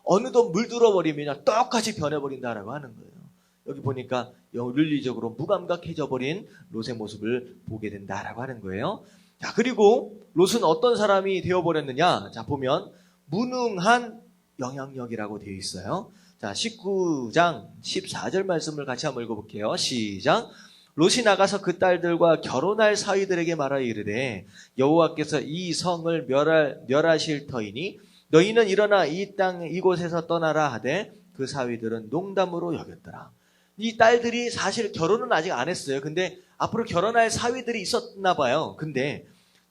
어느덧 물들어 버리면 똑같이 변해버린다라고 하는 거예요. 여기 보니까 윤리적으로 무감각해져 버린 롯의 모습을 보게 된다라고 하는 거예요. 자, 그리고 롯은 어떤 사람이 되어버렸느냐? 자, 보면 무능한 영향력이라고 되어 있어요. 자, 19장 14절 말씀을 같이 한번 읽어볼게요. 시작. 롯이 나가서 그 딸들과 결혼할 사위들에게 말하여 이르되 여호와께서 이 성을 멸하실 터이니 너희는 일어나 이 땅 이곳에서 떠나라 하되 그 사위들은 농담으로 여겼더라. 이 딸들이 사실 결혼은 아직 안 했어요. 근데 앞으로 결혼할 사위들이 있었나 봐요. 근데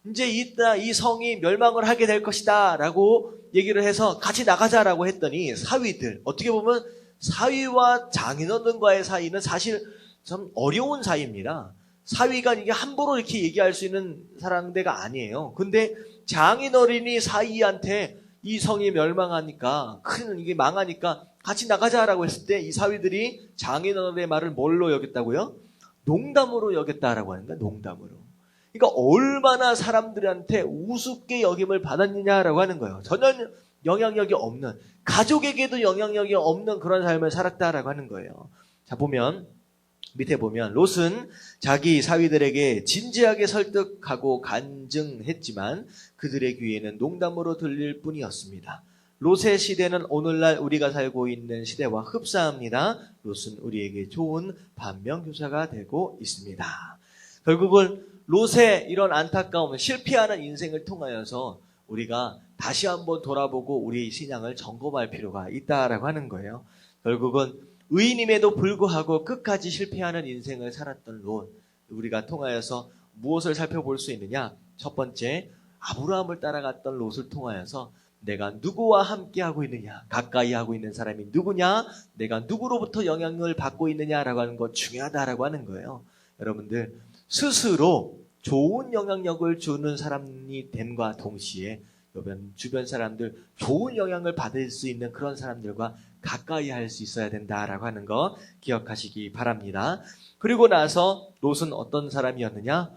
이제 이 성이 멸망을 하게 될 것이다 라고 얘기를 해서 같이 나가자라고 했더니 사위들, 어떻게 보면 사위와 장인어른과의 사이는 사실 참 어려운 사이입니다. 사위가 이게 함부로 이렇게 얘기할 수 있는 상대가 아니에요. 근데 장인어른이 사위한테 이 성이 멸망하니까, 이게 망하니까 같이 나가자라고 했을 때 이 사위들이 장인어른의 말을 뭘로 여겼다고요? 농담으로 여겼다라고 하는 거야, 농담으로. 그러니까 얼마나 사람들한테 우습게 여김을 받았느냐라고 하는 거예요. 전혀 영향력이 없는, 가족에게도 영향력이 없는 그런 삶을 살았다라고 하는 거예요. 자, 밑에 보면 롯은 자기 사위들에게 진지하게 설득하고 간증했지만 그들의 귀에는 농담으로 들릴 뿐이었습니다. 롯의 시대는 오늘날 우리가 살고 있는 시대와 흡사합니다. 롯은 우리에게 좋은 반면교사가 되고 있습니다. 결국은 롯의 이런 안타까움, 실패하는 인생을 통하여서 우리가 다시 한번 돌아보고 우리의 신앙을 점검할 필요가 있다라고 하는 거예요. 결국은 의인임에도 불구하고 끝까지 실패하는 인생을 살았던 롯, 우리가 통하여서 무엇을 살펴볼 수 있느냐? 첫 번째, 아브라함을 따라갔던 롯을 통하여서 내가 누구와 함께하고 있느냐? 가까이 하고 있는 사람이 누구냐? 내가 누구로부터 영향을 받고 있느냐라고 하는 거 중요하다라고 하는 거예요. 여러분들, 스스로 좋은 영향력을 주는 사람이 됨과 동시에 주변 사람들 좋은 영향을 받을 수 있는 그런 사람들과 가까이 할 수 있어야 된다라고 하는 거 기억하시기 바랍니다. 그리고 나서 롯은 어떤 사람이었느냐?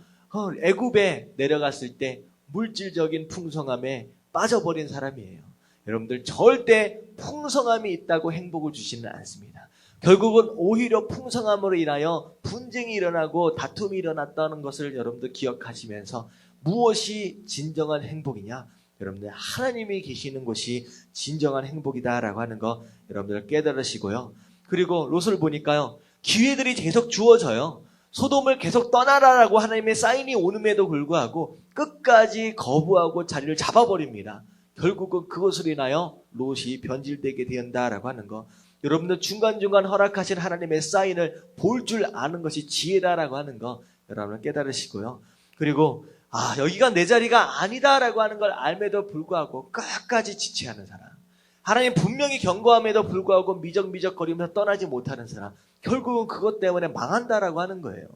애굽에 내려갔을 때 물질적인 풍성함에 빠져버린 사람이에요. 여러분들 절대 풍성함이 있다고 행복을 주지는 않습니다. 결국은 오히려 풍성함으로 인하여 분쟁이 일어나고 다툼이 일어났다는 것을 여러분들 기억하시면서 무엇이 진정한 행복이냐? 여러분들 하나님이 계시는 곳이 진정한 행복이다라고 하는 거 여러분들 깨달으시고요. 그리고 롯을 보니까요. 기회들이 계속 주어져요. 소돔을 계속 떠나라라고 하나님의 사인이 오는에도 불구하고 끝까지 거부하고 자리를 잡아버립니다. 결국은 그것으로 인하여 롯이 변질되게 된다라고 하는 거. 여러분들 중간중간 허락하신 하나님의 사인을 볼 줄 아는 것이 지혜다라고 하는 거 여러분은 깨달으시고요. 그리고 여기가 내 자리가 아니다라고 하는 걸 알매도 불구하고 끝까지 지체하는 사람. 하나님 분명히 경고함에도 불구하고 미적미적거리면서 떠나지 못하는 사람. 결국은 그것 때문에 망한다라고 하는 거예요.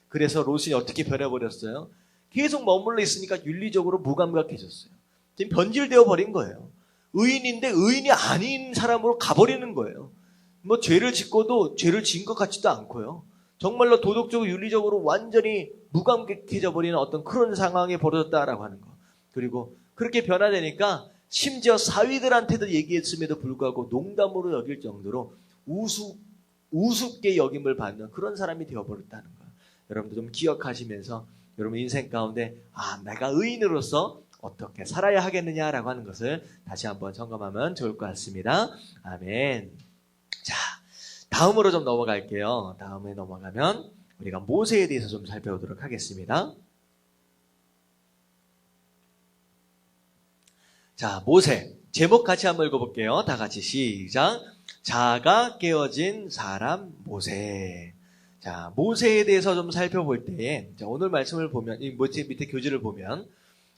그래서 롯이 어떻게 변해버렸어요? 계속 머물러 있으니까 윤리적으로 무감각해졌어요. 지금 변질되어 버린 거예요. 의인인데 의인이 아닌 사람으로 가버리는 거예요. 뭐 죄를 짓고도 죄를 지은 것 같지도 않고요. 정말로 도덕적으로 윤리적으로 완전히 무감각해져 버리는 어떤 그런 상황이 벌어졌다라고 하는 거. 그리고 그렇게 변화되니까 심지어 사위들한테도 얘기했음에도 불구하고 농담으로 여길 정도로 우습게 여김을 받는 그런 사람이 되어버렸다는 거. 여러분들 좀 기억하시면서 여러분 인생 가운데 내가 의인으로서 어떻게 살아야 하겠느냐라고 하는 것을 다시 한번 점검하면 좋을 것 같습니다. 아멘. 자, 다음으로 좀 넘어갈게요. 다음에 넘어가면 우리가 모세에 대해서 좀 살펴보도록 하겠습니다. 자, 모세. 제목 같이 한번 읽어볼게요. 다 같이 시작. 자가 깨어진 사람 모세. 자, 모세에 대해서 좀 살펴볼 때에, 오늘 말씀을 보면, 이 밑에 교지를 보면,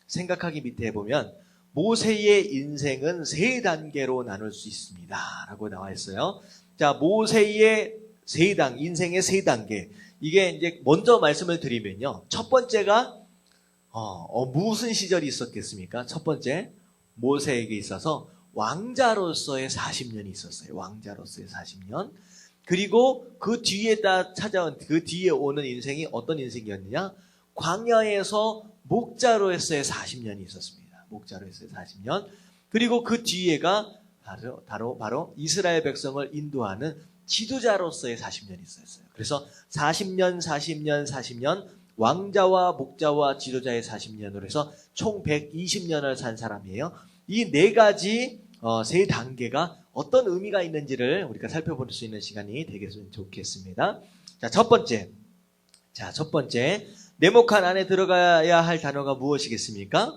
생각하기 밑에 보면, 모세의 인생은 3단계로 나눌 수 있습니다. 라고 나와 있어요. 자, 모세의 인생의 3단계. 이게 이제 먼저 말씀을 드리면요. 첫 번째가, 무슨 시절이 있었겠습니까? 첫 번째, 모세에게 있어서 왕자로서의 40년이 있었어요. 왕자로서의 40년. 그리고 그 뒤에 오는 인생이 어떤 인생이었느냐? 광야에서 목자로서의 40년이 있었습니다. 목자로서의 40년. 그리고 그 뒤에가 바로 이스라엘 백성을 인도하는 지도자로서의 40년이 있었어요. 그래서 40년, 왕자와 목자와 지도자의 40년으로 해서 총 120년을 산 사람이에요. 이 4가지 3단계가 어떤 의미가 있는지를 우리가 살펴볼 수 있는 시간이 되겠으면 좋겠습니다. 자, 첫 번째, 네모칸 안에 들어가야 할 단어가 무엇이겠습니까?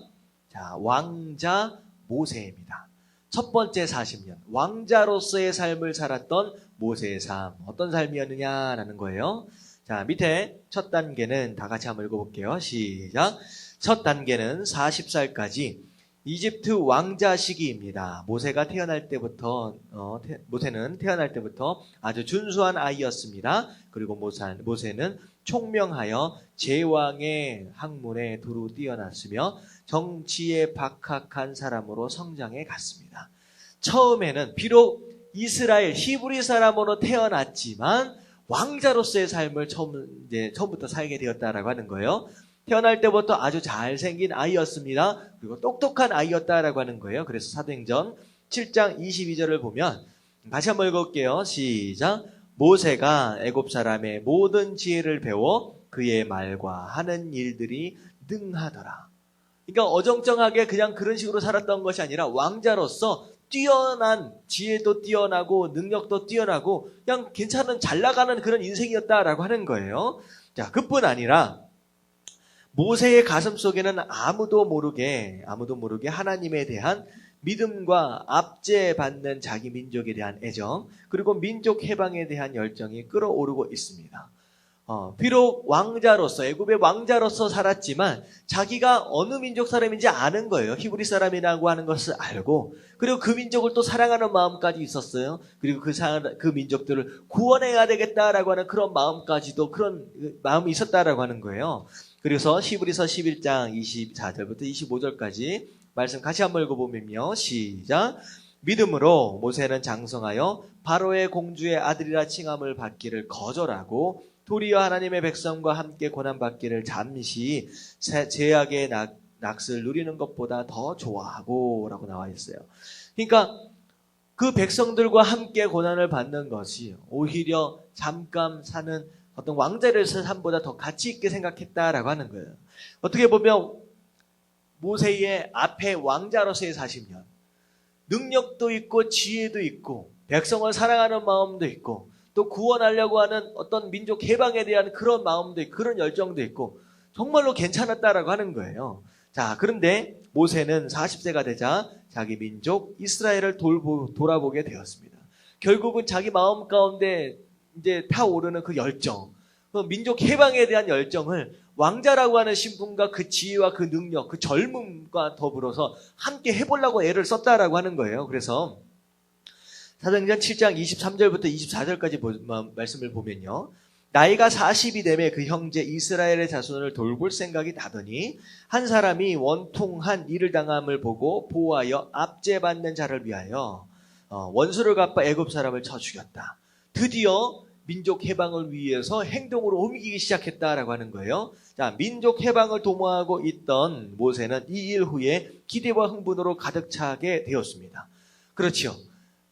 자, 왕자 모세입니다. 첫 번째 40년, 왕자로서의 삶을 살았던 모세의 삶, 어떤 삶이었느냐라는 거예요. 자, 밑에 첫 단계는 다 같이 한번 읽어볼게요. 시작. 첫 단계는 40살까지 이집트 왕자 시기입니다. 모세는 태어날 때부터 아주 준수한 아이였습니다. 그리고 모세는 총명하여 제왕의 학문에 두루 뛰어났으며 정치에 박학한 사람으로 성장해 갔습니다. 처음에는 비록 이스라엘 히브리 사람으로 태어났지만 왕자로서의 삶을 처음부터 살게 되었다라고 하는 거예요. 태어날 때부터 아주 잘생긴 아이였습니다. 그리고 똑똑한 아이였다라고 하는 거예요. 그래서 사도행전 7장 22절을 보면 다시 한번 읽어볼게요. 시작. 모세가 애굽 사람의 모든 지혜를 배워 그의 말과 하는 일들이 능하더라. 그러니까 어정쩡하게 그냥 그런 식으로 살았던 것이 아니라 왕자로서 뛰어난 지혜도 뛰어나고 능력도 뛰어나고 그냥 괜찮은 잘 나가는 그런 인생이었다라고 하는 거예요. 자, 그뿐 아니라 모세의 가슴 속에는 아무도 모르게 하나님에 대한 믿음과 압제받는 자기 민족에 대한 애정, 그리고 민족 해방에 대한 열정이 끓어오르고 있습니다. 비록 왕자로서, 애굽의 왕자로서 살았지만 자기가 어느 민족 사람인지 아는 거예요. 히브리 사람이라고 하는 것을 알고, 그리고 그 민족을 또 사랑하는 마음까지 있었어요. 그리고 그 민족들을 구원해야 되겠다라고 하는 그런 마음까지도, 그런 마음이 있었다라고 하는 거예요. 그래서 히브리서 11장 24절부터 25절까지 말씀 같이 한번 읽어보면요. 시작. 믿음으로 모세는 장성하여 바로의 공주의 아들이라 칭함을 받기를 거절하고 도리어 하나님의 백성과 함께 고난받기를 잠시 죄악의 낙을 누리는 것보다 더 좋아하고 라고 나와 있어요. 그러니까 그 백성들과 함께 고난을 받는 것이 오히려 잠깐 사는 어떤 왕자의 삶보다 더 가치 있게 생각했다라고 하는 거예요. 어떻게 보면 모세의 앞에 왕자로서의 40년, 능력도 있고 지혜도 있고 백성을 사랑하는 마음도 있고 또 구원하려고 하는 어떤 민족 해방에 대한 그런 마음도 있고 그런 열정도 있고 정말로 괜찮았다라고 하는 거예요. 자, 그런데 모세는 40세가 되자 자기 민족 이스라엘을 돌아보게 되었습니다. 결국은 자기 마음 가운데 이제 타오르는 그 열정, 그 민족 해방에 대한 열정을 왕자라고 하는 신분과 그 지혜와 그 능력, 그 젊음과 더불어서 함께 해보려고 애를 썼다라고 하는 거예요. 그래서 사도행전 7장 23절부터 24절까지 말씀을 보면요. 나이가 40이 되매 그 형제 이스라엘의 자손을 돌볼 생각이 나더니 한 사람이 원통한 일을 당함을 보고 보호하여 압제받는 자를 위하여 원수를 갚아 애굽 사람을 쳐 죽였다. 드디어 민족 해방을 위해서 행동으로 옮기기 시작했다라고 하는 거예요. 자, 민족 해방을 도모하고 있던 모세는 이 일 후에 기대와 흥분으로 가득 차게 되었습니다. 그렇지요.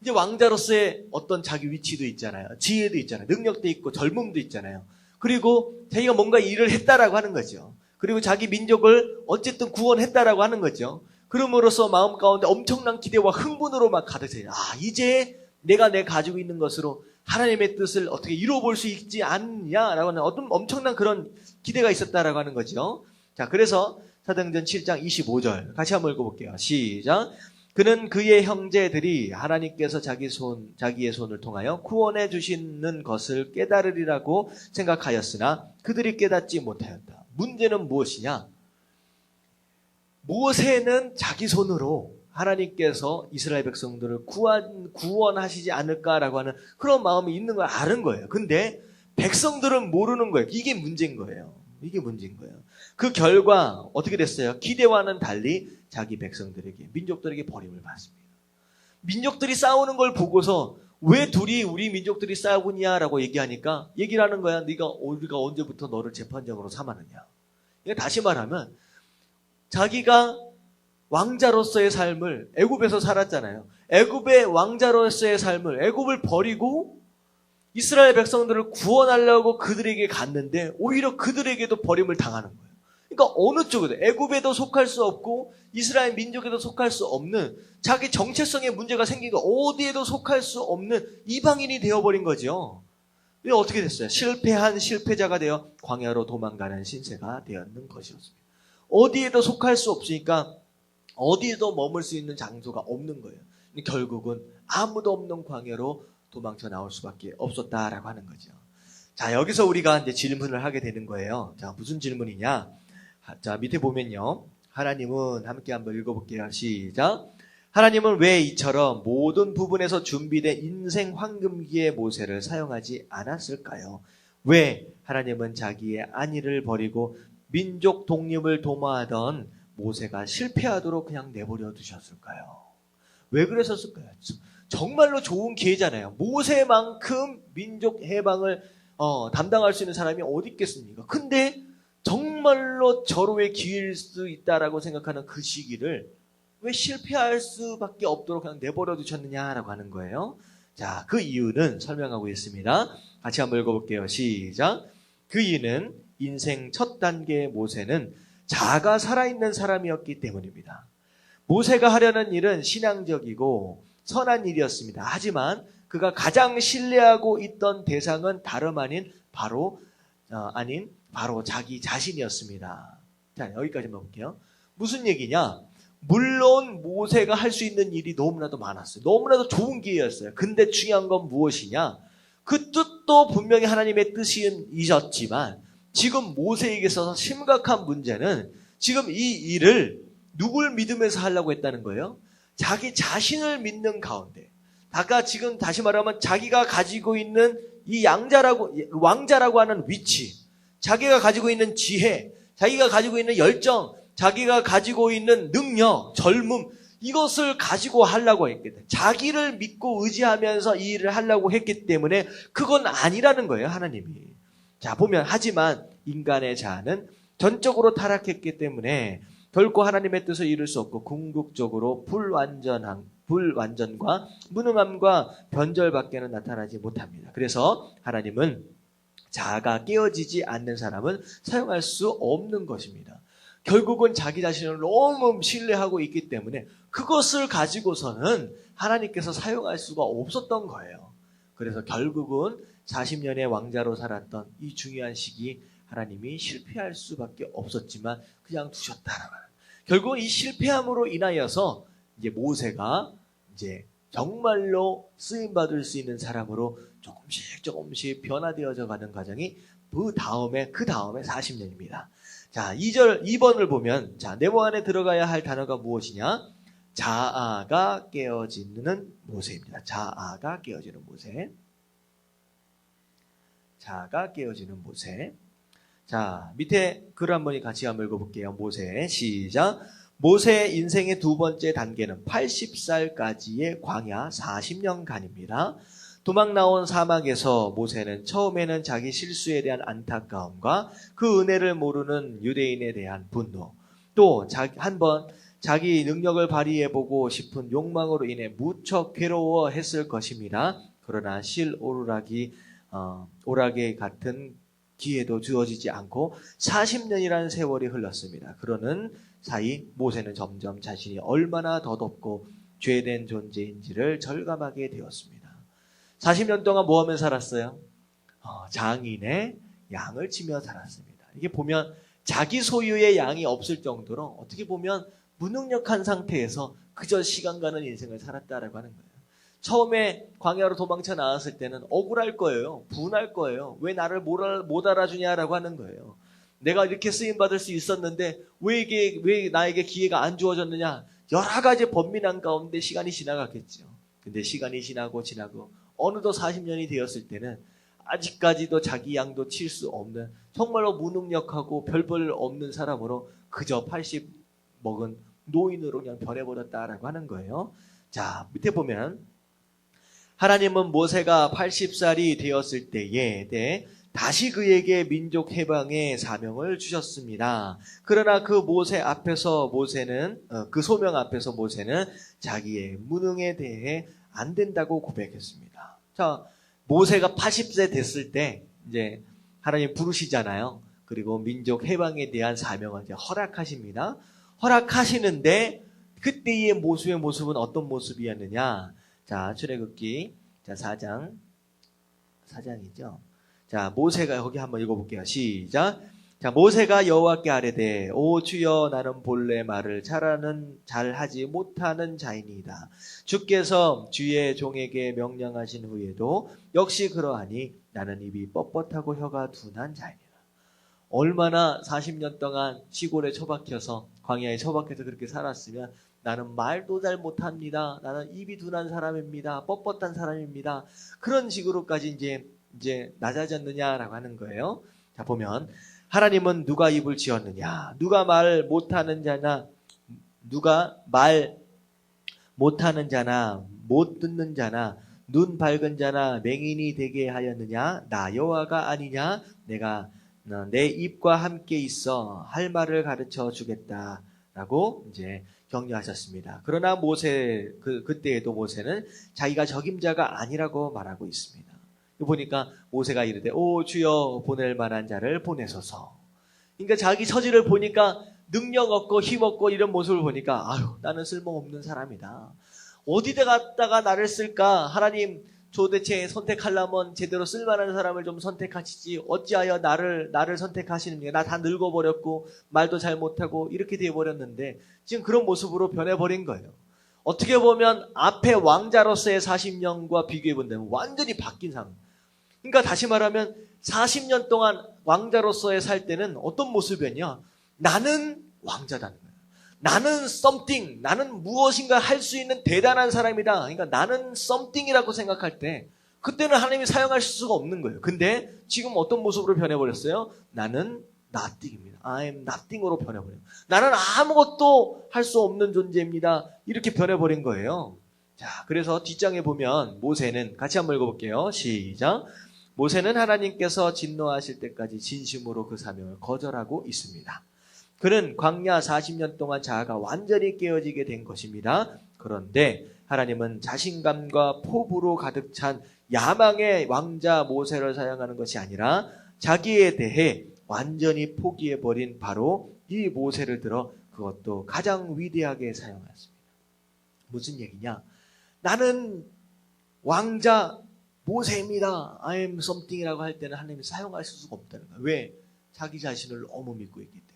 이제 왕자로서의 어떤 자기 위치도 있잖아요. 지혜도 있잖아요. 능력도 있고 젊음도 있잖아요. 그리고 자기가 뭔가 일을 했다라고 하는 거죠. 그리고 자기 민족을 어쨌든 구원했다라고 하는 거죠. 그럼으로써 마음 가운데 엄청난 기대와 흥분으로 막 가득 차요. 이제 내가 가지고 있는 것으로 하나님의 뜻을 어떻게 이루어볼 수 있지 않냐라고 하는 어떤 엄청난 그런 기대가 있었다라고 하는 거죠. 자, 그래서 사도행전 7장 25절 같이 한번 읽어볼게요. 시작. 그는 그의 형제들이 하나님께서 자기의 손을 통하여 구원해 주시는 것을 깨달으리라고 생각하였으나 그들이 깨닫지 못하였다. 문제는 무엇이냐? 모세는 자기 손으로 하나님께서 이스라엘 백성들을 구원하시지 않을까라고 하는 그런 마음이 있는 걸 아는 거예요. 근데 백성들은 모르는 거예요. 이게 문제인 거예요. 그 결과 어떻게 됐어요? 기대와는 달리 자기 백성들에게, 민족들에게 버림을 받습니다. 민족들이 싸우는 걸 보고서 왜 둘이 우리 민족들이 싸우냐라고 얘기하니까 얘기를 하는 거야. 우리가 언제부터 너를 재판장으로 삼았느냐. 그러니까 다시 말하면 자기가 왕자로서의 삶을 애굽에서 살았잖아요. 애굽의 왕자로서의 삶을 애굽을 버리고 이스라엘 백성들을 구원하려고 그들에게 갔는데 오히려 그들에게도 버림을 당하는 거예요. 그러니까 어느 쪽에도 애굽에도 속할 수 없고 이스라엘 민족에도 속할 수 없는 자기 정체성에 문제가 생기고 어디에도 속할 수 없는 이방인이 되어버린 거죠. 그래서 어떻게 됐어요? 실패한 실패자가 되어 광야로 도망가는 신세가 되었는 것이었습니다. 어디에도 속할 수 없으니까 어디에도 머물 수 있는 장소가 없는 거예요. 결국은 아무도 없는 광야로 도망쳐 나올 수밖에 없었다라고 하는 거죠. 자, 여기서 우리가 이제 질문을 하게 되는 거예요. 자, 무슨 질문이냐? 자, 밑에 보면요. 하나님은 함께 한번 읽어볼게요. 시작. 하나님은 왜 이처럼 모든 부분에서 준비된 인생 황금기의 모세를 사용하지 않았을까요? 왜 하나님은 자기의 안위를 버리고 민족 독립을 도모하던 모세가 실패하도록 그냥 내버려 두셨을까요? 왜 그랬었을까요? 정말로 좋은 기회잖아요. 모세만큼 민족 해방을 담당할 수 있는 사람이 어디 있겠습니까? 근데 정말로 절호의 기회일 수 있다라고 생각하는 그 시기를 왜 실패할 수밖에 없도록 그냥 내버려 두셨느냐라고 하는 거예요. 자, 그 이유는 설명하고 있습니다. 같이 한번 읽어볼게요. 시작. 그 이유는 인생 첫 단계의 모세는 자가 살아있는 사람이었기 때문입니다. 모세가 하려는 일은 신앙적이고 선한 일이었습니다. 하지만 그가 가장 신뢰하고 있던 대상은 다름 아닌 바로 자기 자신이었습니다. 자, 여기까지만 볼게요. 무슨 얘기냐? 물론 모세가 할 수 있는 일이 너무나도 많았어요. 너무나도 좋은 기회였어요. 근데 중요한 건 무엇이냐? 그 뜻도 분명히 하나님의 뜻이셨지만 지금 모세에게 있어서 심각한 문제는 지금 이 일을 누굴 믿으면서 하려고 했다는 거예요? 자기 자신을 믿는 가운데. 아까 지금 다시 말하면 자기가 가지고 있는 이 왕자라고 하는 위치, 자기가 가지고 있는 지혜, 자기가 가지고 있는 열정, 자기가 가지고 있는 능력, 젊음, 이것을 가지고 하려고 했기 때문에 자기를 믿고 의지하면서 이 일을 하려고 했기 때문에 그건 아니라는 거예요, 하나님이. 자, 보면 하지만 인간의 자아는 전적으로 타락했기 때문에 결코 하나님의 뜻을 이룰 수 없고 궁극적으로 불완전과 무능함과 변절밖에는 나타나지 못합니다. 그래서 하나님은 자아가 깨어지지 않는 사람은 사용할 수 없는 것입니다. 결국은 자기 자신을 너무 신뢰하고 있기 때문에 그것을 가지고서는 하나님께서 사용할 수가 없었던 거예요. 그래서 결국은 40년의 왕자로 살았던 이 중요한 시기 하나님이 실패할 수밖에 없었지만 그냥 두셨다라고 하는. 결국 이 실패함으로 인하여서 이제 모세가 이제 정말로 쓰임 받을 수 있는 사람으로 조금씩 변화되어져 가는 과정이 그 다음에 40년입니다. 자, 2번을 보면, 자, 네모 안에 들어가야 할 단어가 무엇이냐? 자아가 깨어지는 모세입니다. 자아가 깨어지는 모세. 자아가 깨어지는 모세. 자, 밑에 글 한번 같이 한번 읽어볼게요. 모세, 시작. 모세의 인생의 두 번째 단계는 80살까지의 광야 40년간입니다. 도망 나온 사막에서 모세는 처음에는 자기 실수에 대한 안타까움과 그 은혜를 모르는 유대인에 대한 분노, 또 한번 자기 능력을 발휘해보고 싶은 욕망으로 인해 무척 괴로워했을 것입니다. 그러나 오라기 같은 기회도 주어지지 않고 40년이라는 세월이 흘렀습니다. 그러는 사이 모세는 점점 자신이 얼마나 더덥고 죄된 존재인지를 절감하게 되었습니다. 40년 동안 뭐 하며 살았어요? 장인의 양을 치며 살았습니다. 이게 보면 자기 소유의 양이 없을 정도로 어떻게 보면 무능력한 상태에서 그저 시간 가는 인생을 살았다라고 하는 거예요. 처음에 광야로 도망쳐 나왔을 때는 억울할 거예요. 분할 거예요. 왜 나를 못 알아주냐라고 하는 거예요. 내가 이렇게 쓰임받을 수 있었는데 왜 나에게 기회가 안 주어졌느냐. 여러 가지 번민한 가운데 시간이 지나갔겠죠. 근데 시간이 지나고 어느덧 40년이 되었을 때는 아직까지도 자기 양도 칠 수 없는 정말로 무능력하고 별 볼 없는 사람으로 그저 80 먹은 노인으로 그냥 변해버렸다라고 하는 거예요. 자, 밑에 보면 하나님은 모세가 80살이 되었을 때에 다시 그에게 민족 해방의 사명을 주셨습니다. 그러나 그 소명 앞에서 모세는 자기의 무능에 대해 안 된다고 고백했습니다. 자, 모세가 80세 됐을 때 이제 하나님 부르시잖아요. 그리고 민족 해방에 대한 사명을 이제 허락하십니다. 허락하시는데 그때의 모습의 모습은 어떤 모습이었느냐? 자, 출애굽기 4장이죠. 자, 모세가 여기 한번 읽어볼게요. 시작. 자, 모세가 여호와께 아뢰되 오 주여 나는 본래 말을 잘하지 못하는 자이니이다. 주께서 주의 종에게 명령하신 후에도 역시 그러하니 나는 입이 뻣뻣하고 혀가 둔한 자이니라. 얼마나 40년 동안 시골에 처박혀서 광야에 처박혀서 그렇게 살았으면 나는 말도 잘 못합니다. 나는 입이 둔한 사람입니다. 뻣뻣한 사람입니다. 그런 식으로까지 이제 낮아졌느냐라고 하는 거예요. 자, 보면 하나님은 누가 입을 지었느냐? 누가 말 못하는 자나 못 듣는 자나 눈 밝은 자나 맹인이 되게 하였느냐? 나 여호와가 아니냐? 내가 내 입과 함께 있어 할 말을 가르쳐 주겠다라고 이제 격려하셨습니다. 그러나 그때에도 모세는 자기가 적임자가 아니라고 말하고 있습니다. 보니까 모세가 이르되 오 주여 보낼 만한 자를 보내소서. 그러니까 자기 처지를 보니까 능력 없고 힘 없고 이런 모습을 보니까 아유 나는 쓸모없는 사람이다. 어디다 갔다가 나를 쓸까? 하나님 도대체 선택하려면 제대로 쓸만한 사람을 좀 선택하시지 어찌하여 나를 선택하시느냐. 나 다 늙어버렸고 말도 잘 못하고 이렇게 되어버렸는데 지금 그런 모습으로 변해버린 거예요. 어떻게 보면 앞에 왕자로서의 40년과 비교해본다면 완전히 바뀐 상황. 그러니까 다시 말하면 40년 동안 왕자로서의 살 때는 어떤 모습이었냐. 나는 왕자다는 거예요. 나는 something, 나는 무엇인가 할 수 있는 대단한 사람이다. 그러니까 나는 something이라고 생각할 때 그때는 하나님이 사용하실 수가 없는 거예요. 근데 지금 어떤 모습으로 변해버렸어요? 나는 nothing입니다. I'm nothing으로 변해버려요. 나는 아무것도 할 수 없는 존재입니다. 이렇게 변해버린 거예요. 자, 그래서 뒷장에 보면 모세는 같이 한번 읽어볼게요. 시작. 모세는 하나님께서 진노하실 때까지 진심으로 그 사명을 거절하고 있습니다. 그는 광야 40년 동안 자아가 완전히 깨어지게 된 것입니다. 그런데 하나님은 자신감과 포부로 가득 찬 야망의 왕자 모세를 사용하는 것이 아니라 자기에 대해 완전히 포기해버린 바로 이 모세를 들어 그것도 가장 위대하게 사용하였습니다. 무슨 얘기냐? 나는 왕자 모세입니다. I'm something이라고 할 때는 하나님이 사용하실 수가 없다는 거예요. 왜? 자기 자신을 너무 믿고 있기 때문에.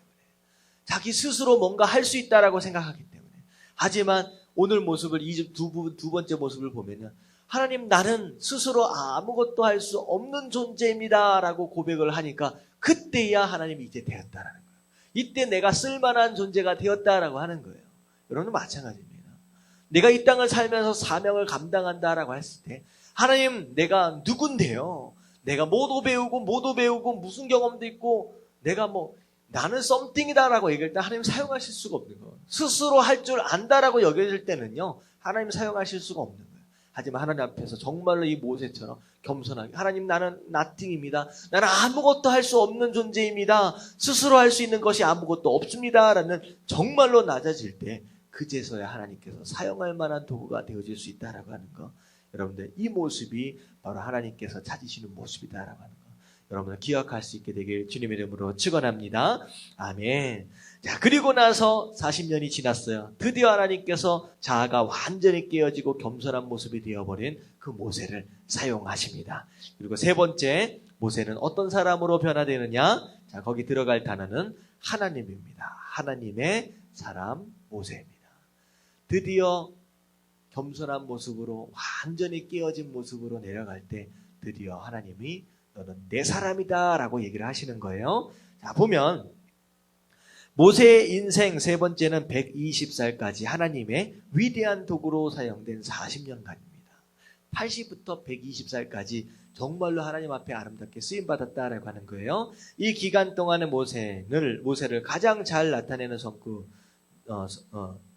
자기 스스로 뭔가 할 수 있다라고 생각하기 때문에. 하지만 오늘 모습을 두 번째 모습을 보면요. 하나님 나는 스스로 아무것도 할 수 없는 존재입니다 라고 고백을 하니까 그때야 하나님이 이제 되었다라는 거예요. 이때 내가 쓸만한 존재가 되었다라고 하는 거예요. 여러분은 마찬가지입니다. 내가 이 땅을 살면서 사명을 감당한다라고 했을 때 하나님 내가 누군데요? 내가 뭐도 배우고 무슨 경험도 있고 내가 나는 썸띵이다라고 얘기할 때 하나님 사용하실 수가 없는 거예요. 스스로 할 줄 안다라고 여겨질 때는요. 하나님 사용하실 수가 없는 거예요. 하지만 하나님 앞에서 정말로 이 모세처럼 겸손하게 하나님 나는 nothing입니다. 나는 아무것도 할 수 없는 존재입니다. 스스로 할 수 있는 것이 아무것도 없습니다. 라는 정말로 낮아질 때 그제서야 하나님께서 사용할 만한 도구가 되어질 수 있다라고 하는 거. 여러분들 이 모습이 바로 하나님께서 찾으시는 모습이다라고 하는 거. 여러분들 기억할 수 있게 되길 주님의 이름으로 축원합니다. 아멘. 자, 그리고 나서 40년이 지났어요. 드디어 하나님께서 자아가 완전히 깨어지고 겸손한 모습이 되어버린 그 모세를 사용하십니다. 그리고 세 번째, 모세는 어떤 사람으로 변화되느냐? 자, 거기 들어갈 단어는 하나님입니다. 하나님의 사람 모세입니다. 드디어 겸손한 모습으로 완전히 깨어진 모습으로 내려갈 때 드디어 하나님이 너는 내 사람이다 라고 얘기를 하시는 거예요. 자, 보면 모세의 인생 세 번째는 120살까지 하나님의 위대한 도구로 사용된 40년간입니다. 80부터 120살까지 정말로 하나님 앞에 아름답게 쓰임받았다라고 하는 거예요. 이 기간 동안의 모세를 가장 잘 나타내는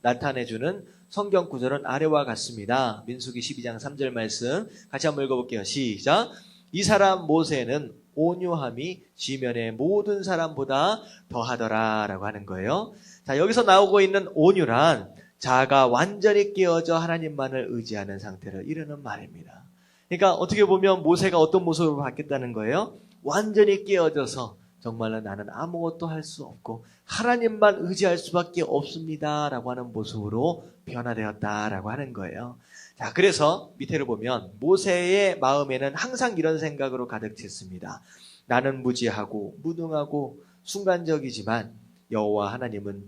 나타내주는 성경 구절은 아래와 같습니다. 민수기 12장 3절 말씀 같이 한번 읽어볼게요. 시작. 이 사람 모세는 온유함이 지면의 모든 사람보다 더하더라 라고 하는 거예요. 자, 여기서 나오고 있는 온유란 자아가 완전히 깨어져 하나님만을 의지하는 상태를 이르는 말입니다. 그러니까 어떻게 보면 모세가 어떤 모습으로 바뀌었다는 거예요? 완전히 깨어져서 정말로 나는 아무것도 할 수 없고 하나님만 의지할 수밖에 없습니다 라고 하는 모습으로 변화되었다라고 하는 거예요. 자, 그래서 밑에를 보면 모세의 마음에는 항상 이런 생각으로 가득 찼습니다. 나는 무지하고 무능하고 순간적이지만 여호와 하나님은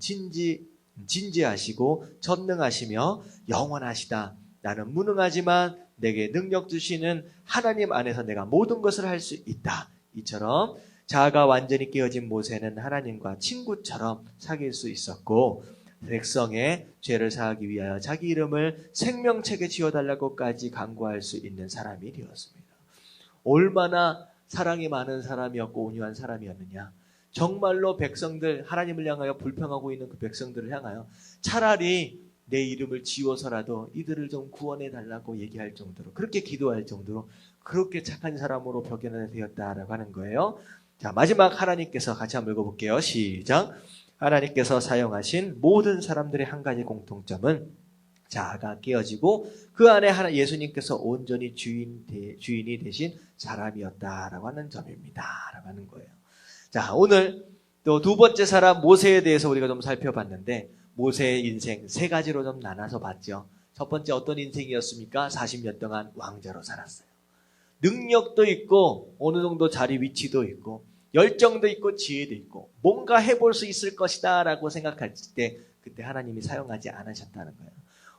진지하시고 전능하시며 영원하시다. 나는 무능하지만 내게 능력 주시는 하나님 안에서 내가 모든 것을 할 수 있다. 이처럼 자아가 완전히 깨어진 모세는 하나님과 친구처럼 사귈 수 있었고 백성의 죄를 사하기 위하여 자기 이름을 생명책에 지어달라고까지 간구할 수 있는 사람이 되었습니다. 얼마나 사랑이 많은 사람이었고 온유한 사람이었느냐. 정말로 백성들, 하나님을 향하여 불평하고 있는 그 백성들을 향하여 차라리 내 이름을 지워서라도 이들을 좀 구원해 달라고 얘기할 정도로, 그렇게 기도할 정도로 그렇게 착한 사람으로 벽연되었다라고 하는 거예요. 자, 마지막 하나님께서 같이 한번 읽어볼게요. 시작. 하나님께서 사용하신 모든 사람들의 한 가지 공통점은 자아가 깨어지고 그 안에 예수님께서 온전히 주인이 되신 사람이었다라고 하는 점입니다. 라고 하는 거예요. 자, 오늘 또 두 번째 사람 모세에 대해서 우리가 좀 살펴봤는데 모세의 인생 세 가지로 좀 나눠서 봤죠. 첫 번째 어떤 인생이었습니까? 40년 동안 왕자로 살았어요. 능력도 있고 어느 정도 자리 위치도 있고 열정도 있고 지혜도 있고 뭔가 해볼 수 있을 것이다 라고 생각할 때 그때 하나님이 사용하지 않으셨다는 거예요.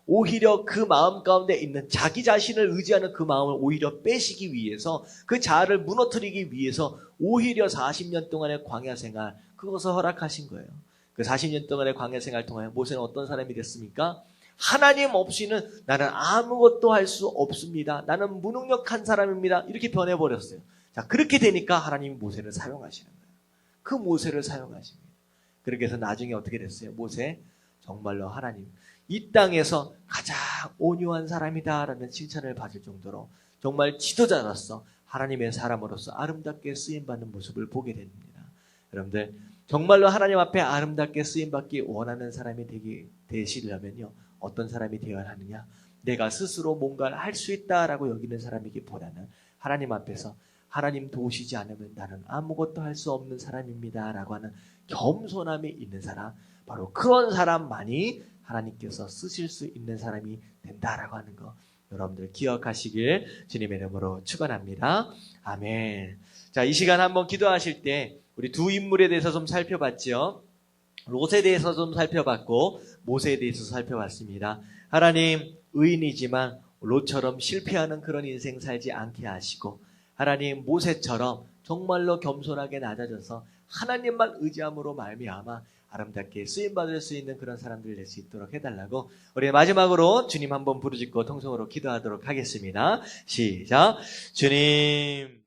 오히려 그 마음 가운데 있는 자기 자신을 의지하는 그 마음을 오히려 빼시기 위해서 그 자아를 무너뜨리기 위해서 오히려 40년 동안의 광야 생활 그것을 허락하신 거예요. 그 40년 동안의 광야 생활 통하여 모세는 어떤 사람이 됐습니까? 하나님 없이는 나는 아무것도 할 수 없습니다. 나는 무능력한 사람입니다. 이렇게 변해버렸어요. 자, 그렇게 되니까 하나님이 모세를 사용하시는 거예요. 그 모세를 사용하십니다. 그렇게 해서 나중에 어떻게 됐어요? 모세, 정말로 하나님, 이 땅에서 가장 온유한 사람이다라는 칭찬을 받을 정도로 정말 지도자로서 하나님의 사람으로서 아름답게 쓰임받는 모습을 보게 됩니다. 여러분들, 정말로 하나님 앞에 아름답게 쓰임받기 원하는 사람이 되시려면요. 어떤 사람이 되어야 하느냐? 내가 스스로 뭔가를 할 수 있다라고 여기는 사람이기보다는 하나님 앞에서 하나님 도우시지 않으면 나는 아무것도 할 수 없는 사람입니다 라고 하는 겸손함이 있는 사람, 바로 그런 사람만이 하나님께서 쓰실 수 있는 사람이 된다라고 하는 거 여러분들 기억하시길 주님의 이름으로 축원합니다. 아멘. 자, 이 시간 한번 기도하실 때 우리 두 인물에 대해서 좀 살펴봤죠. 롯에 대해서 좀 살펴봤고 모세에 대해서 살펴봤습니다. 하나님 의인이지만 롯처럼 실패하는 그런 인생 살지 않게 하시고 하나님 모세처럼 정말로 겸손하게 낮아져서 하나님만 의지함으로 말미암아 아름답게 쓰임받을 수 있는 그런 사람들 될 수 있도록 해달라고 우리 마지막으로 주님 한번 부르짖고 통성으로 기도하도록 하겠습니다. 시작. 주님